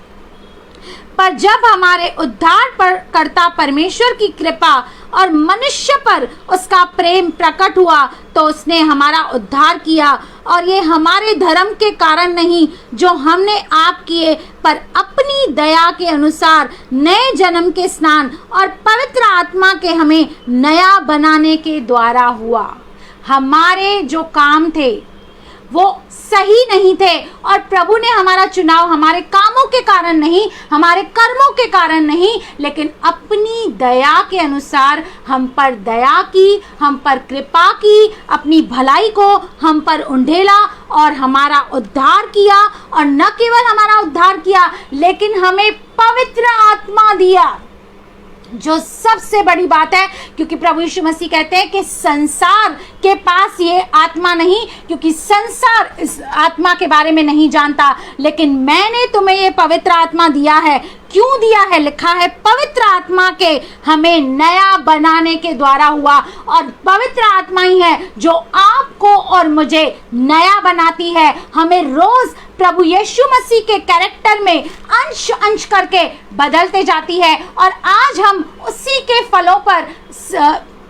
पर जब हमारे उद्धार पर करता परमेश्वर की कृपा और मनुष्य पर उसका प्रेम प्रकट हुआ, तो उसने हमारा उद्धार किया, और ये हमारे धर्म के कारण नहीं जो हमने आप किए, पर अपनी दया के अनुसार नए जन्म के स्नान और पवित्र आत्मा के हमें नया बनाने के द्वारा हुआ। हमारे जो काम थे वो सही नहीं थे, और प्रभु ने हमारा चुनाव हमारे कामों के कारण नहीं, हमारे कर्मों के कारण नहीं, लेकिन अपनी दया के अनुसार हम पर दया की, हम पर कृपा की, अपनी भलाई को हम पर उंडेला और हमारा उद्धार किया। और न केवल हमारा उद्धार किया, लेकिन हमें पवित्र आत्मा दिया, जो सबसे बड़ी बात है। क्योंकि प्रभु यीशु मसीह कहते हैं कि संसार के पास ये आत्मा नहीं, क्योंकि संसार इस आत्मा के बारे में नहीं जानता, लेकिन मैंने तुम्हें ये पवित्र आत्मा दिया है। क्यों दिया है? लिखा है पवित्र आत्मा के हमें नया बनाने के द्वारा हुआ। और पवित्र आत्मा ही है जो आपको और मुझे नया बनाती है, हमें रोज प्रभु यीशु मसीह के कैरेक्टर में अंश अंश करके बदलते जाती है। और आज हम उसी के फलों पर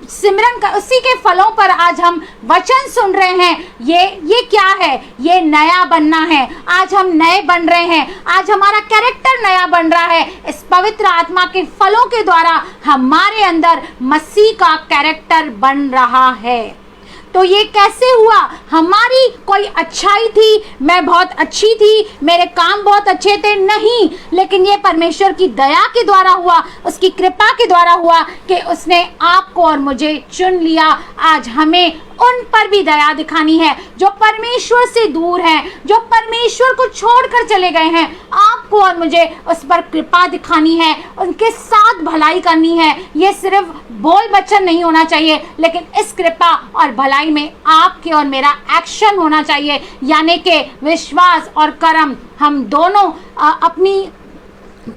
उसी के फलों पर आज हम वचन सुन रहे हैं। ये क्या है? ये नया बनना है। आज हम नए बन रहे हैं, आज हमारा कैरेक्टर नया बन रहा है। इस पवित्र आत्मा के फलों के द्वारा हमारे अंदर मसीह का कैरेक्टर बन रहा है। तो ये कैसे हुआ? हमारी कोई अच्छाई थी, मैं बहुत अच्छी थी, मेरे काम बहुत अच्छे थे, नहीं, लेकिन ये परमेश्वर की दया के द्वारा हुआ, उसकी कृपा के द्वारा हुआ कि उसने आपको और मुझे चुन लिया। आज हमें उन पर भी दया दिखानी है जो परमेश्वर से दूर हैं, जो परमेश्वर को छोड़कर चले गए हैं। आपको आपको और मुझे उस पर कृपा दिखानी है, उनके साथ भलाई करनी है। ये सिर्फ बोल बच्चन नहीं होना चाहिए, लेकिन इस कृपा और भलाई में आपके और मेरा एक्शन होना चाहिए, यानी कि विश्वास और कर्म, हम दोनों अपनी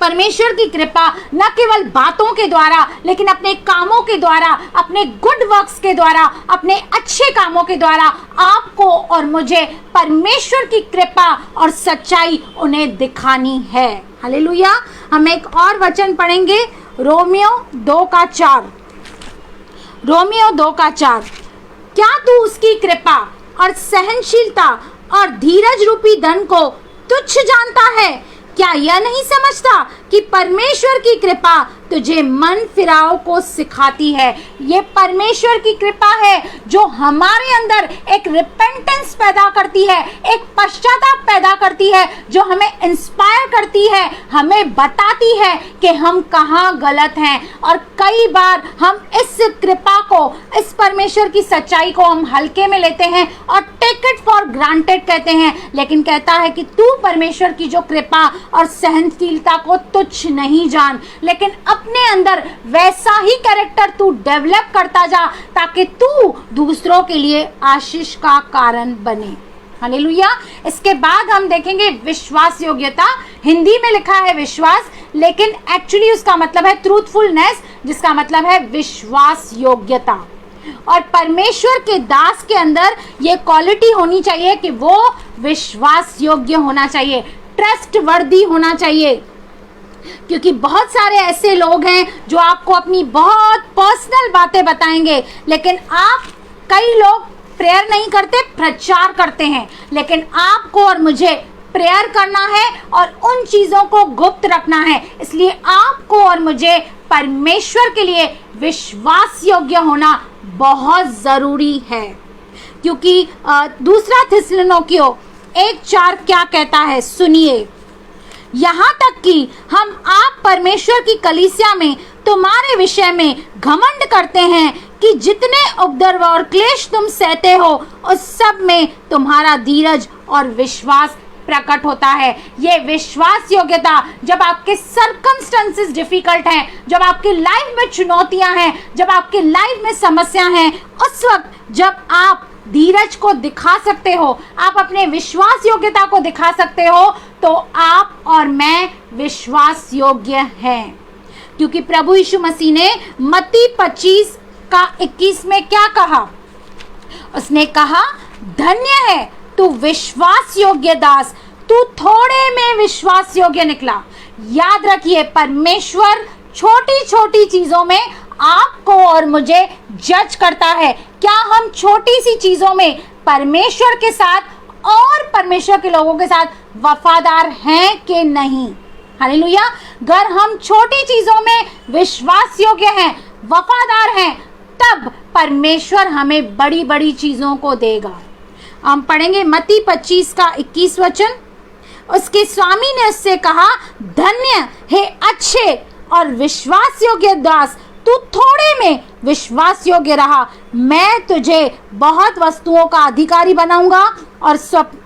परमेश्वर की कृपा न केवल बातों के द्वारा, लेकिन अपने कामों के द्वारा, अपने गुड वर्क्स के द्वारा, अपने अच्छे कामों के द्वारा आपको और मुझे परमेश्वर की कृपा और सच्चाई उन्हें दिखानी है। हालेलुया। हम एक और वचन पढ़ेंगे, रोमियो 2:4। रोमियो 2:4। क्या तू उसकी कृपा और सहनशीलता और धीरज रूपी धन को तुच्छ जानता है? क्या यह नहीं समझता कि परमेश्वर की कृपा तुझे मन फिराव को सिखाती है? ये परमेश्वर की कृपा है जो हमारे अंदर एक रिपेंटेंस पैदा करती है, एक पश्चाताप पैदा करती है, जो हमें इंस्पायर करती है, हमें बताती है कि हम कहाँ गलत हैं। और कई बार हम इस कृपा को, इस परमेश्वर की सच्चाई को हम हल्के में लेते हैं और टेक इट फॉर ग्रांटेड कहते हैं, लेकिन कहता है कि तू परमेश्वर की जो कृपा और सहनशीलता को तुच्छ नहीं जान, लेकिन अपने अंदर वैसा ही कैरेक्टर तू डेवलप करता जा, ताकि तू दूसरों के लिए आशीष का कारण बने। हालेलुया। इसके बाद हम देखेंगे विश्वास योग्यता। हिंदी में लिखा है विश्वास, लेकिन एक्चुअली उसका मतलब है ट्रूथफुलनेस, जिसका मतलब है विश्वास योग्यता। और परमेश्वर के दास के अंदर ये क्वालिटी होनी चाहिए कि वो विश्वास योग्य होना चाहिए, ट्रस्टवर्दी होना चाहिए। क्योंकि बहुत सारे ऐसे लोग हैं जो आपको अपनी बहुत पर्सनल बातें बताएंगे, लेकिन कई लोग प्रेयर नहीं करते, प्रचार करते हैं। लेकिन आपको और मुझे प्रेयर करना है और उन चीज़ों को गुप्त रखना है। इसलिए आपको और मुझे परमेश्वर के लिए विश्वास योग्य होना बहुत ज़रूरी है। क्योंकि दूसरा थिस्सलुनीकियों 1:4 क्या कहता है, सुनिए। यहाँ तक कि हम आप परमेश्वर की कलीसिया में तुम्हारे विषय में घमंड करते हैं कि जितने उपद्रव और क्लेश तुम सहते हो, उस सब में तुम्हारा धीरज और विश्वास प्रकट होता है। ये विश्वास योग्यता, जब आपके सर्कमस्टेंसेस डिफिकल्ट हैं, जब आपकी लाइफ में चुनौतियां हैं, जब आपकी लाइफ में समस्या हैं, उस वक्त जब आप धीरज को दिखा सकते हो, आप अपने विश्वास योग्यता को दिखा सकते हो, तो आप और मैं विश्वास योग्य हैं। क्योंकि प्रभु यीशु मसीह ने मत्ती 25:21 में क्या कहा? उसने कहा, धन्य है तू विश्वास योग्य दास, तू थोड़े में विश्वास योग्य निकला। याद रखिए, परमेश्वर छोटी छोटी चीजों में आपको और मुझे जज करता है। क्या हम छोटी सी चीजों में परमेश्वर के साथ और परमेश्वर के लोगों के साथ वफादार हैं कि नहीं? हालेलुया। अगर हम छोटी चीजों में विश्वास योग्य हैं, वफादार हैं, तब परमेश्वर हमें बड़ी बड़ी चीजों को देगा। हम पढ़ेंगे मत्ती 25:21 वचन। उसके स्वामी ने उससे कहा, धन्य है अच्छे और विश्वास योग्य दास, तू थोड़े में विश्वास योग्य रहा, मैं तुझे बहुत वस्तुओं का अधिकारी बनाऊंगा और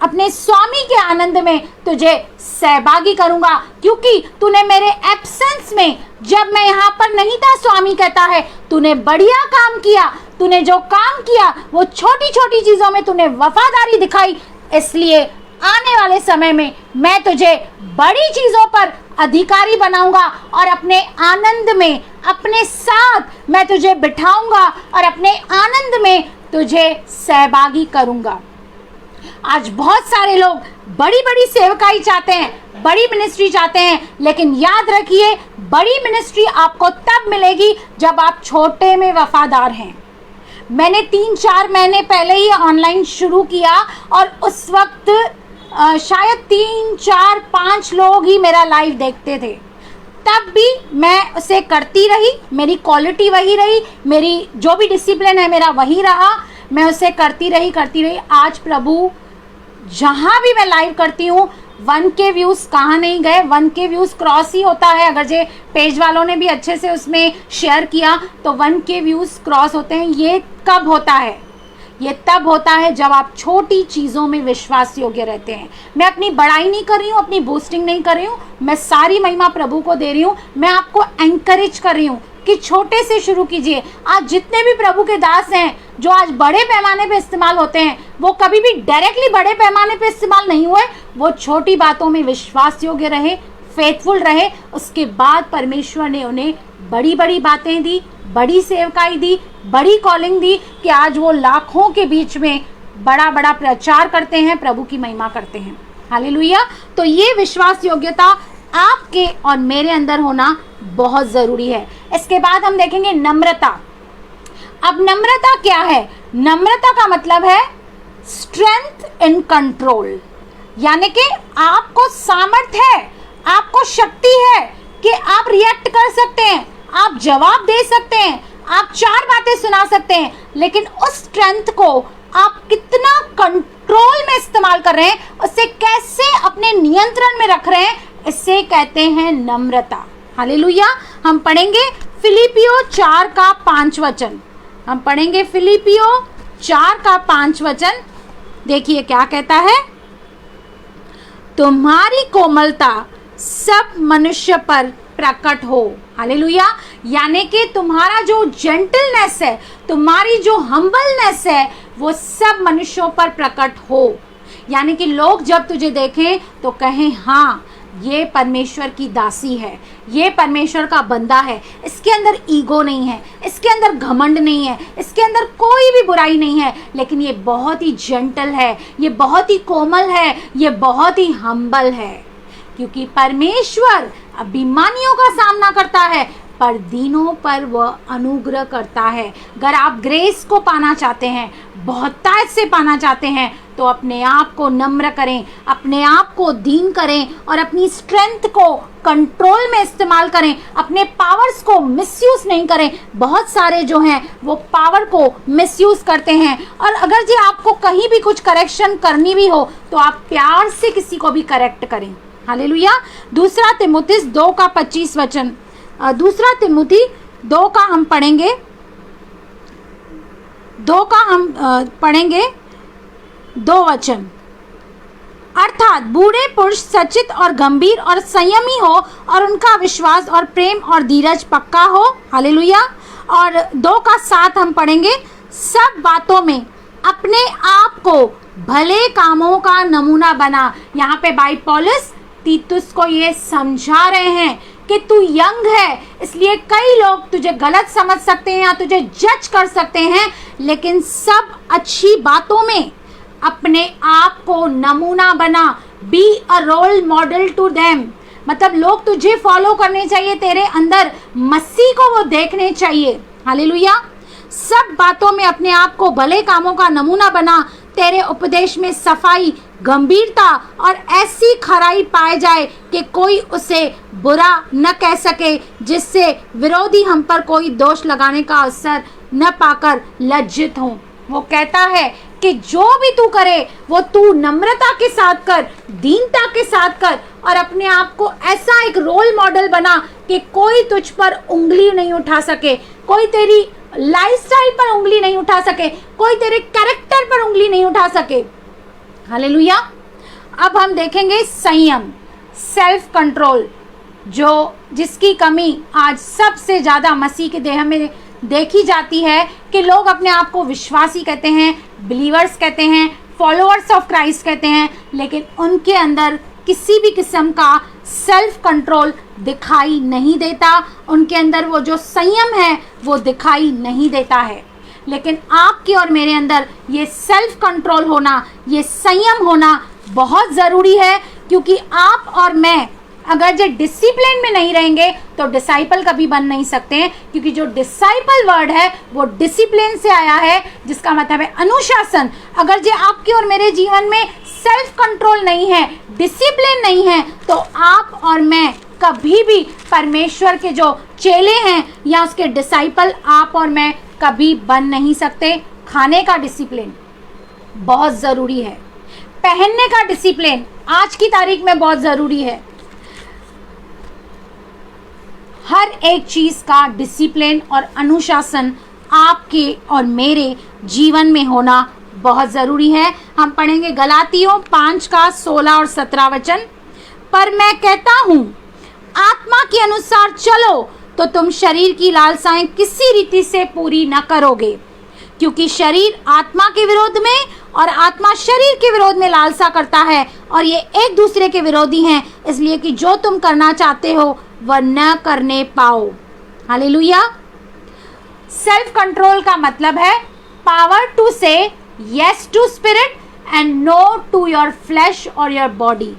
अपने स्वामी के आनंद में तुझे सहभागी करूंगा। क्योंकि तूने मेरे एब्सेंस में, जब मैं यहाँ पर नहीं था, स्वामी कहता है, तूने बढ़िया काम किया। तूने जो काम किया वो छोटी छोटी चीजों में तूने वफादारी दिखाई, इसलिए आने वाले समय में मैं तुझे बड़ी चीजों पर अधिकारी बनाऊंगा और अपने आनंद में, अपने साथ मैं तुझे बिठाऊंगा और अपने आनंद में तुझे सहभागी करूंगा। आज बहुत सारे लोग बड़ी बड़ी सेवकाई चाहते हैं, बड़ी मिनिस्ट्री चाहते हैं, लेकिन याद रखिए, बड़ी मिनिस्ट्री आपको तब मिलेगी जब आप छोटे में वफादार हैं। मैंने 3-4 महीने पहले ही ऑनलाइन शुरू किया और उस वक्त शायद 3-4-5 लोग ही मेरा लाइव देखते थे। तब भी मैं उसे करती रही, मेरी क्वालिटी वही रही, मेरी जो भी डिसिप्लिन है मेरा वही रहा, मैं उसे करती रही। आज प्रभु, जहाँ भी मैं लाइव करती हूँ, 1K व्यूज़ कहाँ नहीं गए, 1K व्यूज़ क्रॉस ही होता है। अगर जे पेज वालों ने भी अच्छे से उसमें शेयर किया तो 1K व्यूज़ क्रॉस होते हैं। ये कब होता है? ये तब होता है जब आप छोटी चीज़ों में विश्वास योग्य रहते हैं। मैं अपनी बड़ाई नहीं कर रही हूँ, अपनी बूस्टिंग नहीं कर रही हूँ, मैं सारी महिमा प्रभु को दे रही हूँ। मैं आपको एंकरेज कर रही हूँ कि छोटे से शुरू कीजिए। आज जितने भी प्रभु के दास हैं जो आज बड़े पैमाने पे इस्तेमाल होते हैं, वो कभी भी डायरेक्टली बड़े पैमाने पे इस्तेमाल नहीं हुए। वो छोटी बातों में विश्वास योग्य रहे, फेथफुल रहे। उसके बाद परमेश्वर ने उन्हें बड़ी बड़ी बातें दी, बड़ी सेवकाई दी, बड़ी कॉलिंग दी कि आज वो लाखों के बीच में बड़ा बड़ा प्रचार करते हैं, प्रभु की महिमा करते हैं। हालेलुया। तो ये विश्वास योग्यता आपके और मेरे अंदर होना बहुत ज़रूरी है। इसके बाद हम देखेंगे नम्रता। अब नम्रता क्या है? नम्रता का मतलब है स्ट्रेंथ इन कंट्रोल, यानी कि आपको सामर्थ्य है, आपको शक्ति है कि आप रिएक्ट कर सकते हैं, आप जवाब दे सकते हैं, आप 4 बातें सुना सकते हैं, लेकिन उस स्ट्रेंथ को आप कितना कंट्रोल में इस्तेमाल कर रहे हैं, उससे कैसे अपने नियंत्रण में रख रहे हैं, इससे कहते हैं नम्रता। हालेलुया। हम पढ़ेंगे फिलिपियो 4 का 5 वचन। हम पढ़ेंगे फिलिपियो 4 का 5 वचन। देखिए क्या कहता है, तुम्हारी कोमलता सब मनुष्य पर प्रकट हो। हालेलुया। यानी कि तुम्हारा जो जेंटलनेस है, तुम्हारी जो हम्बलनेस है, वो सब मनुष्यों पर प्रकट हो। यानी कि लोग जब तुझे देखें तो कहें हाँ, ये परमेश्वर की दासी है, ये परमेश्वर का बंदा है, इसके अंदर ईगो नहीं है, इसके अंदर घमंड नहीं है, इसके अंदर कोई भी बुराई नहीं है, लेकिन ये बहुत ही जेंटल है, ये बहुत ही कोमल है, ये बहुत ही हम्बल है। क्योंकि परमेश्वर अभिमानियों का सामना करता है, पर दीनों पर वह अनुग्रह करता है। अगर आप ग्रेस को पाना चाहते हैं, बहुतायत से पाना चाहते हैं, तो अपने आप को नम्र करें, अपने आप को दीन करें और अपनी स्ट्रेंथ को कंट्रोल में इस्तेमाल करें, अपने पावर्स को मिसयूज नहीं करें। बहुत सारे जो हैं वो पावर को मिसयूज करते हैं। और अगर जी आपको कहीं भी कुछ करेक्शन करनी भी हो तो आप प्यार से किसी को भी करेक्ट करें। हालेलुया। दूसरा तिमुथी 2 का 25 वचन, दूसरा तिमुथी 2 का हम पढ़ेंगे, 2 का हम पढ़ेंगे 2 वचन। अर्थात बूढ़े पुरुष सचित और गंभीर और संयमी हो और उनका विश्वास और प्रेम और धीरज पक्का हो। हालेलुया। और 2 का 7 हम पढ़ेंगे, सब बातों में अपने आप को भले कामों का नमूना बना। यहाँ पे भाई पौलुस तीतुस को ये समझा रहे हैं कि तू यंग है, इसलिए कई लोग तुझे गलत समझ सकते हैं या तुझे जज कर सकते हैं, लेकिन सब अच्छी बातों में अपने आप को नमूना बना। Be a role model to them. मतलब लोग तुझे फॉलो करने चाहिए, तेरे अंदर मसीह को वो देखने चाहिए। हालेलुया। सब बातों में अपने आप को भले कामों का नमूना बना, तेरे उपदेश में सफाई, गंभीरता और ऐसी खराई पाए जाए कि कोई उसे बुरा न कह सके, जिससे विरोधी हम पर कोई दोष लगाने का अवसर न पाकर लज्जित हों। वो कहता है कि जो भी तू करे वो तू नम्रता के साथ कर, दीनता के साथ कर और अपने आप को ऐसा एक रोल मॉडल बना कि कोई तुझ पर उंगली नहीं उठा सके, कोई तेरी लाइफस्टाइल पर उंगली नहीं उठा सके, कोई तेरे कैरेक्टर पर उंगली नहीं उठा सके। हालेलुया। अब हम देखेंगे संयम, सेल्फ कंट्रोल, जिसकी कमी आज सबसे ज़्यादा मसीह के देह में देखी जाती है कि लोग अपने आप को विश्वासी कहते हैं, बिलीवर्स कहते हैं, फॉलोअर्स ऑफ क्राइस्ट कहते हैं, लेकिन उनके अंदर किसी भी किस्म का सेल्फ कंट्रोल दिखाई नहीं देता। उनके अंदर वो जो संयम है वो दिखाई नहीं देता है। लेकिन आपके और मेरे अंदर ये सेल्फ कंट्रोल होना, ये संयम होना बहुत ज़रूरी है, क्योंकि आप और मैं अगर जो डिसिप्लिन में नहीं रहेंगे तो डिसाइपल कभी बन नहीं सकते हैं। क्योंकि जो डिसाइपल वर्ड है वो डिसिप्लिन से आया है, जिसका मतलब है अनुशासन। अगर जो आपके और मेरे जीवन में सेल्फ कंट्रोल नहीं है, डिसिप्लिन नहीं है, तो आप और मैं कभी भी परमेश्वर के जो चेले हैं या उसके डिसाइपल आप और मैं कभी बन नहीं सकते। खाने का डिसिप्लिन बहुत ज़रूरी है, पहनने का डिसिप्लिन आज की तारीख में बहुत ज़रूरी है। हर एक चीज़ का डिसिप्लिन और अनुशासन आपके और मेरे जीवन में होना बहुत ज़रूरी है। हम पढ़ेंगे गलातियों 5 का 16 और 17 वचन। पर मैं कहता हूँ आत्मा के अनुसार चलो तो तुम शरीर की लालसाएं किसी रीति से पूरी न करोगे, क्योंकि शरीर आत्मा के विरोध में और आत्मा शरीर के विरोध में लालसा करता है, और ये एक दूसरे के विरोधी हैं, इसलिए कि जो तुम करना चाहते हो वह न करने पाओ। हालेलुया। सेल्फ कंट्रोल का मतलब है power to say yes to spirit and no to your flesh और योर बॉडी।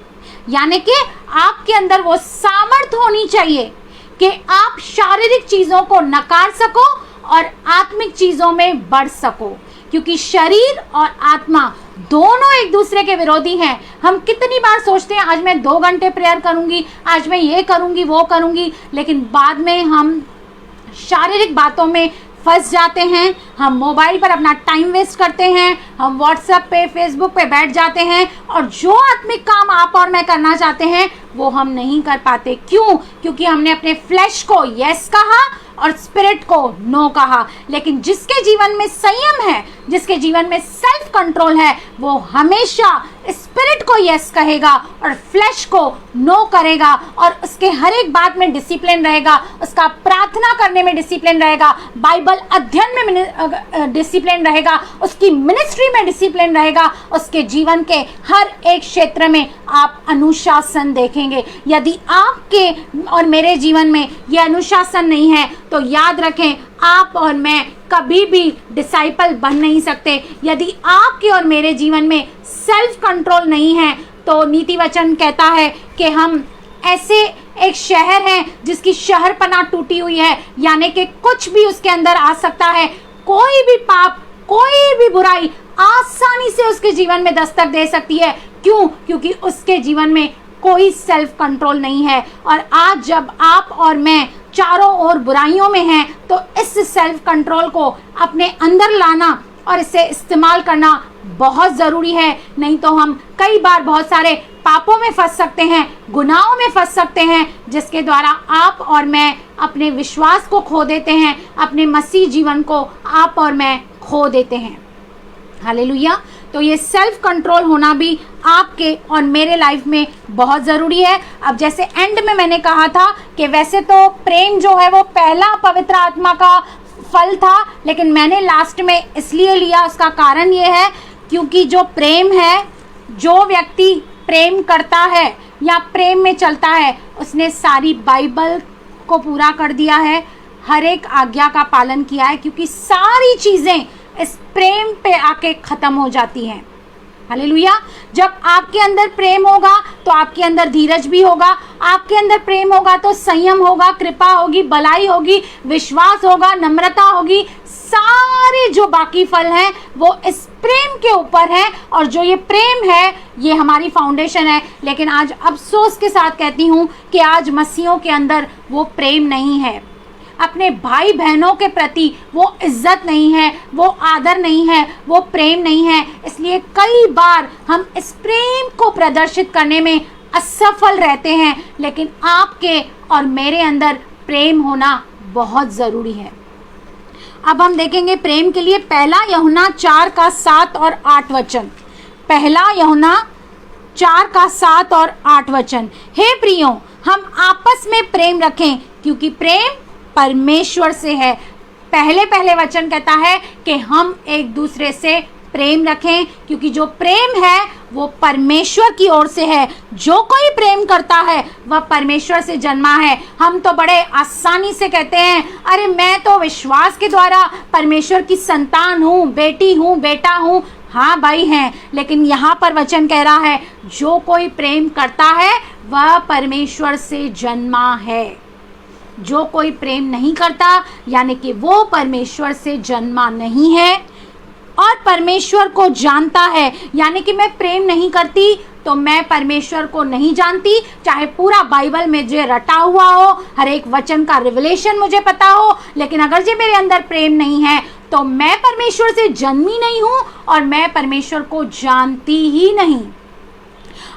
यानी कि आपके अंदर वो सामर्थ्य होनी चाहिए कि आप शारीरिक चीजों को नकार सको और आत्मिक चीजों में बढ़ सको, क्योंकि शरीर और आत्मा दोनों एक दूसरे के विरोधी हैं। हम कितनी बार सोचते हैं आज मैं 2 घंटे प्रेयर करूंगी, आज मैं ये करूंगी वो करूंगी, लेकिन बाद में हम शारीरिक बातों में फंस जाते हैं। हम मोबाइल पर अपना टाइम वेस्ट करते हैं, हम व्हाट्सएप पे फेसबुक पे बैठ जाते हैं, और जो आत्मिक काम आप और मैं करना चाहते हैं वो हम नहीं कर पाते। क्यों? क्योंकि हमने अपने फ्लैश को यस कहा और स्पिरिट को नो कहा। लेकिन जिसके जीवन में संयम है, जिसके जीवन में सेल्फ कंट्रोल है, वो हमेशा स्पिरिट को यस कहेगा और फ्लैश को नो करेगा, और उसके हर एक बात में डिसिप्लिन रहेगा, उसका प्रार्थना करने में डिसिप्लिन रहेगा, बाइबल अध्ययन में डिसिप्लिन रहेगा, उसकी मिनिस्ट्री में डिसिप्लिन रहेगा, उसके जीवन के हर एक क्षेत्र में आप अनुशासन देखेंगे। यदि आपके और मेरे जीवन में यह अनुशासन नहीं है तो याद रखें आप और मैं कभी भी डिसाइपल बन नहीं सकते। यदि आपके और मेरे जीवन में सेल्फ कंट्रोल नहीं है तो नीति वचन कहता है कि हम ऐसे एक शहर हैं जिसकी शहरपनाह टूटी हुई है, यानी कि कुछ भी उसके अंदर आ सकता है। कोई भी पाप, कोई भी बुराई आसानी से उसके जीवन में दस्तक दे सकती है। क्यों? क्योंकि उसके जीवन में कोई सेल्फ कंट्रोल नहीं है। और आज जब आप और मैं चारों ओर बुराइयों में हैं तो इस सेल्फ कंट्रोल को अपने अंदर लाना और इसे इस्तेमाल करना बहुत ज़रूरी है। नहीं तो हम कई बार बहुत सारे पापों में फंस सकते हैं, गुनाहों में फंस सकते हैं, जिसके द्वारा आप और मैं अपने विश्वास को खो देते हैं, अपने मसीह जीवन को आप और मैं खो देते हैं। हालेलुया। तो ये सेल्फ कंट्रोल होना भी आपके और मेरे लाइफ में बहुत ज़रूरी है। अब जैसे एंड में मैंने कहा था कि वैसे तो प्रेम जो है वो पहला पवित्र आत्मा का फल था, लेकिन मैंने लास्ट में इसलिए लिया, उसका कारण ये है क्योंकि जो प्रेम है, जो व्यक्ति प्रेम करता है या प्रेम में चलता है, उसने सारी बाइबल को पूरा कर दिया है, हर एक आज्ञा का पालन किया है, क्योंकि सारी चीज़ें इस प्रेम पे आके खत्म हो जाती हैं। हालेलुया। जब आपके अंदर प्रेम होगा तो आपके अंदर धीरज भी होगा, आपके अंदर प्रेम होगा तो संयम होगा, कृपा होगी, भलाई होगी, विश्वास होगा, नम्रता होगी। सारे जो बाकी फल हैं वो इस प्रेम के ऊपर हैं, और जो ये प्रेम है ये हमारी फाउंडेशन है। लेकिन आज अफसोस के साथ कहती हूँ कि आज मसीहों के अंदर वो प्रेम नहीं है। अपने भाई बहनों के प्रति वो इज्जत नहीं है, वो आदर नहीं है, वो प्रेम नहीं है। इसलिए कई बार हम इस प्रेम को प्रदर्शित करने में असफल रहते हैं। लेकिन आपके और मेरे अंदर प्रेम होना बहुत ज़रूरी है। अब हम देखेंगे प्रेम के लिए पहला यूहन्ना 4 का 7 और 8 वचन। पहला यूहन्ना 4 का 7 और 8 वचन। हे प्रियो, हम आपस में प्रेम रखें, क्योंकि प्रेम परमेश्वर से है। पहले वचन कहता है कि हम एक दूसरे से प्रेम रखें, क्योंकि जो प्रेम है वो परमेश्वर की ओर से है। जो कोई प्रेम करता है वह परमेश्वर से जन्मा है। हम तो बड़े आसानी से कहते हैं, अरे मैं तो विश्वास के द्वारा परमेश्वर की संतान हूँ, बेटी हूँ, बेटा हूँ। हाँ भाई हैं, लेकिन यहाँ पर वचन कह रहा है जो कोई प्रेम करता है वह परमेश्वर से जन्मा है। जो कोई प्रेम नहीं करता यानी कि वो परमेश्वर से जन्मा नहीं है और परमेश्वर को जानता है। यानी कि मैं प्रेम नहीं करती तो मैं परमेश्वर को नहीं जानती, चाहे पूरा बाइबल में जो रटा हुआ हो, हर एक वचन का रिवलेशन मुझे पता हो, लेकिन अगर जो मेरे अंदर प्रेम नहीं है तो मैं परमेश्वर से जन्मी नहीं हूँ और मैं परमेश्वर को जानती ही नहीं।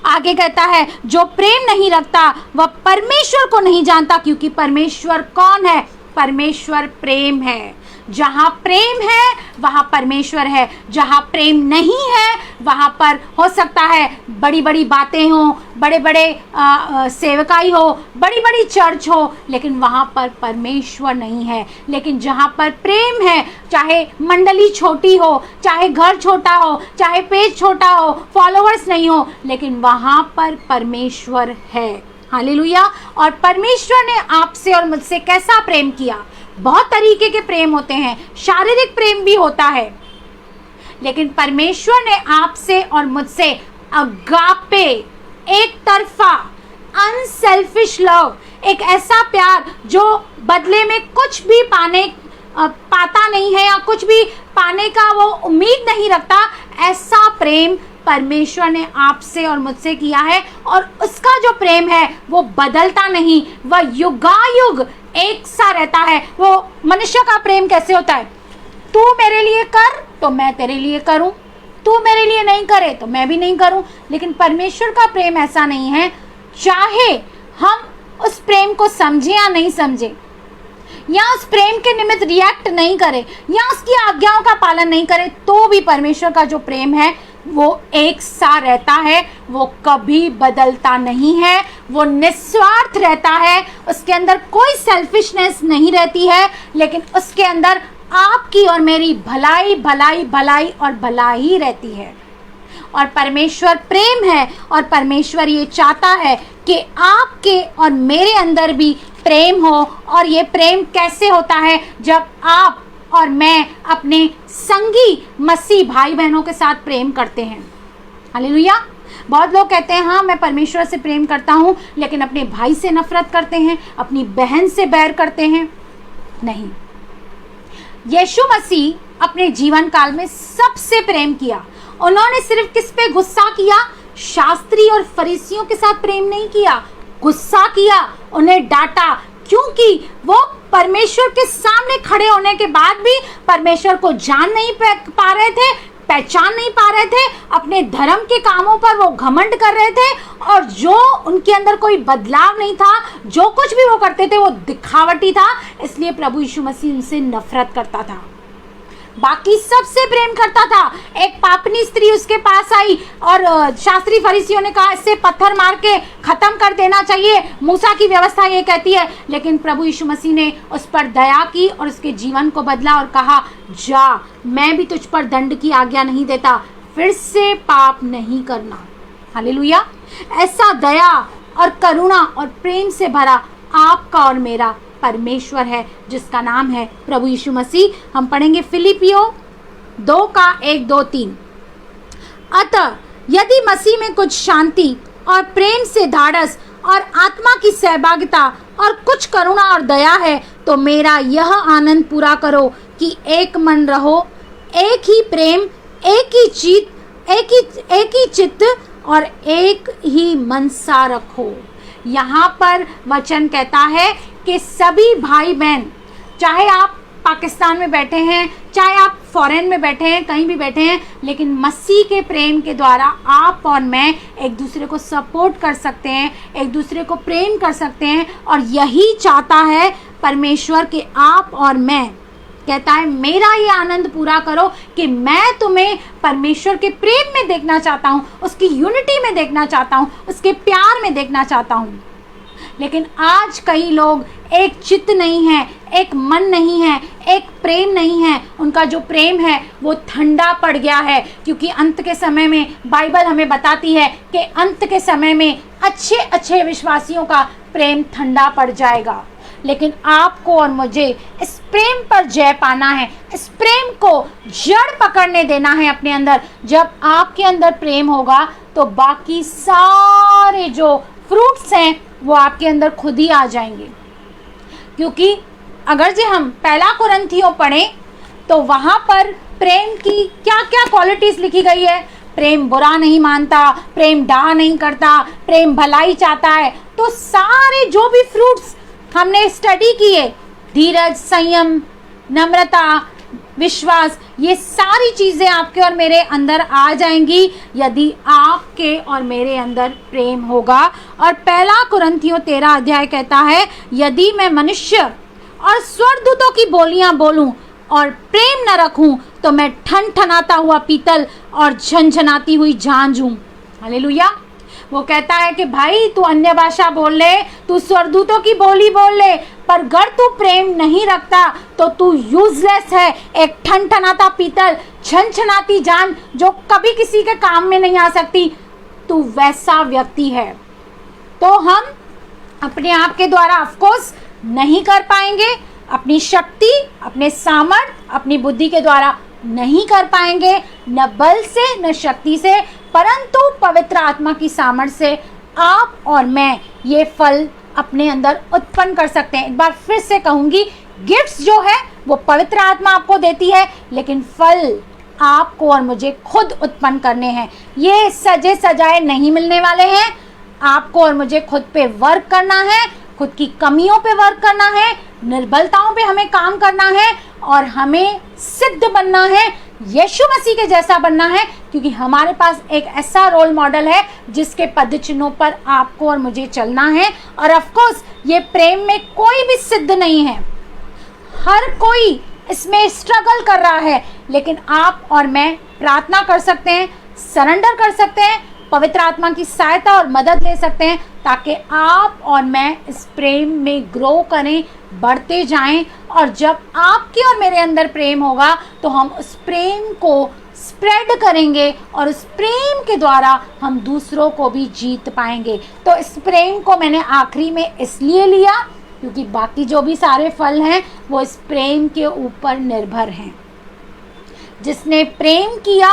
आगे कहता है जो प्रेम नहीं रखता वह परमेश्वर को नहीं जानता, क्योंकि परमेश्वर कौन है? परमेश्वर प्रेम है। जहाँ प्रेम है वहाँ परमेश्वर है, जहाँ प्रेम नहीं है वहाँ पर हो सकता है बड़ी बड़ी बातें हों, बड़े बड़े सेवकाई हो, बड़ी बड़ी चर्च हो, लेकिन वहाँ पर परमेश्वर नहीं है। लेकिन जहाँ पर प्रेम है, चाहे मंडली छोटी हो, चाहे घर छोटा हो, चाहे पेज छोटा हो, फॉलोअर्स नहीं हो, लेकिन वहाँ पर परमेश्वर है। हालेलुया। और परमेश्वर ने आपसे और मुझसे कैसा प्रेम किया? बहुत तरीके के प्रेम होते हैं, शारीरिक प्रेम भी होता है, लेकिन परमेश्वर ने आपसे और मुझसे अगापे, एक तरफा, अनसेल्फिश लव, एक ऐसा प्यार जो बदले में कुछ भी पाता नहीं है या कुछ भी पाने का वो उम्मीद नहीं रखता, ऐसा प्रेम परमेश्वर ने आपसे और मुझसे किया है। और उसका जो प्रेम है वो बदलता नहीं, वह युगायुग एक सा रहता है। वो मनुष्य का प्रेम कैसे होता है? तू मेरे लिए कर तो मैं तेरे लिए करूं, तू मेरे लिए नहीं करे तो मैं भी नहीं करूं। लेकिन परमेश्वर का प्रेम ऐसा नहीं है। चाहे हम उस प्रेम को समझे या नहीं समझे, या उस प्रेम के निमित्त रिएक्ट नहीं करे, या उसकी आज्ञाओं का पालन नहीं करे, तो भी परमेश्वर का जो प्रेम है वो एक सा रहता है, वो कभी बदलता नहीं है, वो निस्वार्थ रहता है, उसके अंदर कोई सेल्फिशनेस नहीं रहती है, लेकिन उसके अंदर आपकी और मेरी भलाई भलाई भलाई और भलाई ही रहती है। और परमेश्वर प्रेम है, और परमेश्वर ये चाहता है कि आपके और मेरे अंदर भी प्रेम हो। और ये प्रेम कैसे होता है? जब आप और मैं अपने संगी मसीह भाई बहनों के साथ प्रेम करते हैं। हालेलुया। बहुत लोग कहते हैं हाँ मैं परमेश्वर से प्रेम करता हूँ, लेकिन अपने भाई से नफरत करते हैं, अपनी बहन से बैर करते हैं। नहीं, यीशु मसीह अपने जीवन काल में सबसे प्रेम किया। उन्होंने सिर्फ किस पे गुस्सा किया? शास्त्री और फरीसियों के साथ प्रेम नहीं किया, गुस्सा किया, उन्हें डांटा, क्योंकि वो परमेश्वर के सामने खड़े होने के बाद भी परमेश्वर को जान नहीं पा रहे थे, पहचान नहीं पा रहे थे, अपने धर्म के कामों पर वो घमंड कर रहे थे, और जो उनके अंदर कोई बदलाव नहीं था, जो कुछ भी वो करते थे वो दिखावटी था। इसलिए प्रभु यीशु मसीह उनसे नफरत करता था, बाकी सबसे प्रेम करता था। एक पापनी स्त्री उसके पास आई और शास्त्री फरीसियों ने कहा इससे पत्थर मार के खत्म कर देना चाहिए, मूसा की व्यवस्था ये कहती है। लेकिन प्रभु यीशु मसीह ने उस पर दया की और उसके जीवन को बदला और कहा जा, मैं भी तुझ पर दंड की आज्ञा नहीं देता, फिर से पाप नहीं करना। हालेलुया। ऐसा दया और करुणा और प्रेम से भरा आपका और मेरा परमेश्वर है, जिसका नाम है प्रभु यीशु मसीह। हम पढ़ेंगे फिलिपियों 2:1-2-3। अतः यदि मसीह में कुछ शांति और प्रेम से ढाढ़स और आत्मा की सहभागिता और कुछ करुणा और दया है, तो मेरा यह आनंद पूरा करो कि एक मन रहो, एक ही प्रेम, एक ही चित्त और एक ही मनसा रखो। यहाँ पर वचन कहता है कि सभी भाई बहन, चाहे आप पाकिस्तान में बैठे हैं, चाहे आप फॉरेन में बैठे हैं, कहीं भी बैठे हैं, लेकिन मसीह के प्रेम के द्वारा आप और मैं एक दूसरे को सपोर्ट कर सकते हैं, एक दूसरे को प्रेम कर सकते हैं। और यही चाहता है परमेश्वर कि आप और मैं, कहता है मेरा ये आनंद पूरा करो कि मैं तुम्हें परमेश्वर के प्रेम में देखना चाहता हूँ, उसकी यूनिटी में देखना चाहता हूँ, उसके प्यार में देखना चाहता हूँ। लेकिन आज कई लोग एक चित्त नहीं है, एक मन नहीं है, एक प्रेम नहीं है। उनका जो प्रेम है वो ठंडा पड़ गया है, क्योंकि अंत के समय में बाइबल हमें बताती है कि अंत के समय में अच्छे अच्छे विश्वासियों का प्रेम ठंडा पड़ जाएगा। लेकिन आपको और मुझे इस प्रेम पर जय पाना है, इस प्रेम को जड़ पकड़ने देना है अपने अंदर। जब आपके अंदर प्रेम होगा तो बाकी सारे जो फ्रूट्स हैं वो आपके अंदर खुद ही आ जाएंगे। क्योंकि अगर जो हम पहला कुरिन्थियों पढ़ें तो वहाँ पर प्रेम की क्या क्या क्वालिटीज़ लिखी गई है। प्रेम बुरा नहीं मानता, प्रेम डाह नहीं करता, प्रेम भलाई चाहता है। तो सारे जो भी फ्रूट्स हमने स्टडी किए, धीरज, संयम, नम्रता, विश्वास, ये सारी चीज़ें आपके और मेरे अंदर आ जाएंगी यदि आपके और मेरे अंदर प्रेम होगा। और पहला कुरिन्थियों 13 अध्याय कहता है, यदि मैं मनुष्य और स्वर्गदूतों की बोलियां बोलूं और प्रेम न रखूं तो मैं ठनठनाता हुआ पीतल और झनझनाती हुई झांझ हूं। हालेलुया। वो कहता है कि भाई तू अन्य भाषा बोल ले, तू स्वर्गदूतों की बोली बोल ले, पर अगर तू प्रेम नहीं रखता तो तू यूजलेस है, एक ठनठनाता पीतल, झनझनाती झांझ जो कभी किसी के काम में नहीं आ सकती, तू वैसा व्यक्ति है। तो हम अपने आप के द्वारा ऑफकोर्स नहीं कर पाएंगे, अपनी शक्ति, अपने सामर्थ, अपनी बुद्धि के द्वारा नहीं कर पाएंगे, न बल से न शक्ति से, परंतु पवित्र आत्मा की सामर्थ से आप और मैं ये फल अपने अंदर उत्पन्न कर सकते हैं। एक बार फिर से कहूंगी, गिफ्ट्स जो है वो पवित्र आत्मा आपको देती है, लेकिन फल आपको और मुझे खुद उत्पन्न करने हैं। ये सजे सजाए नहीं मिलने वाले हैं। आपको और मुझे खुद पे वर्क करना है, खुद की कमियों पे वर्क करना है, निर्बलताओं पे हमें काम करना है और हमें सिद्ध बनना है, यीशु मसीह के जैसा बनना है, क्योंकि हमारे पास एक ऐसा रोल मॉडल है जिसके पदचिन्हों पर आपको और मुझे चलना है। और ऑफ कोर्स ये प्रेम में कोई भी सिद्ध नहीं है, हर कोई इसमें स्ट्रगल कर रहा है, लेकिन आप और मैं प्रार्थना कर सकते हैं, सरेंडर कर सकते हैं, पवित्र आत्मा की सहायता और मदद ले सकते हैं, ताकि आप और मैं इस प्रेम में ग्रो करें, बढ़ते जाएं। और जब आपके और मेरे अंदर प्रेम होगा तो हम उस प्रेम को स्प्रेड करेंगे और उस प्रेम के द्वारा हम दूसरों को भी जीत पाएंगे। तो इस प्रेम को मैंने आखिरी में इसलिए लिया क्योंकि बाकी जो भी सारे फल हैं वो इस प्रेम के ऊपर निर्भर हैं। जिसने प्रेम किया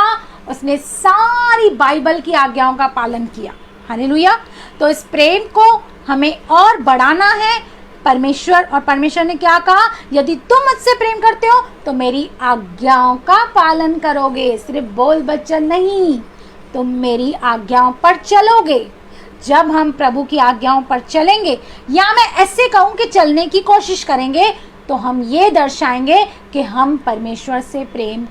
उसने सारी बाइबल की आज्ञाओं का पालन किया। हालेलुया। तो इस प्रेम को हमें और बढ़ाना है। परमेश्वर ने क्या कहा? यदि तुम मुझसे प्रेम करते हो तो मेरी आज्ञाओं का पालन करोगे। सिर्फ बोल बच्चन नहीं, तुम मेरी आज्ञाओं पर चलोगे। जब हम प्रभु की आज्ञाओं पर चलेंगे, या मैं ऐसे कहूँ कि चलने की कोशिश करेंगे, तो हम ये दर्शाएंगे कि हम परमेश्वर से प्रेम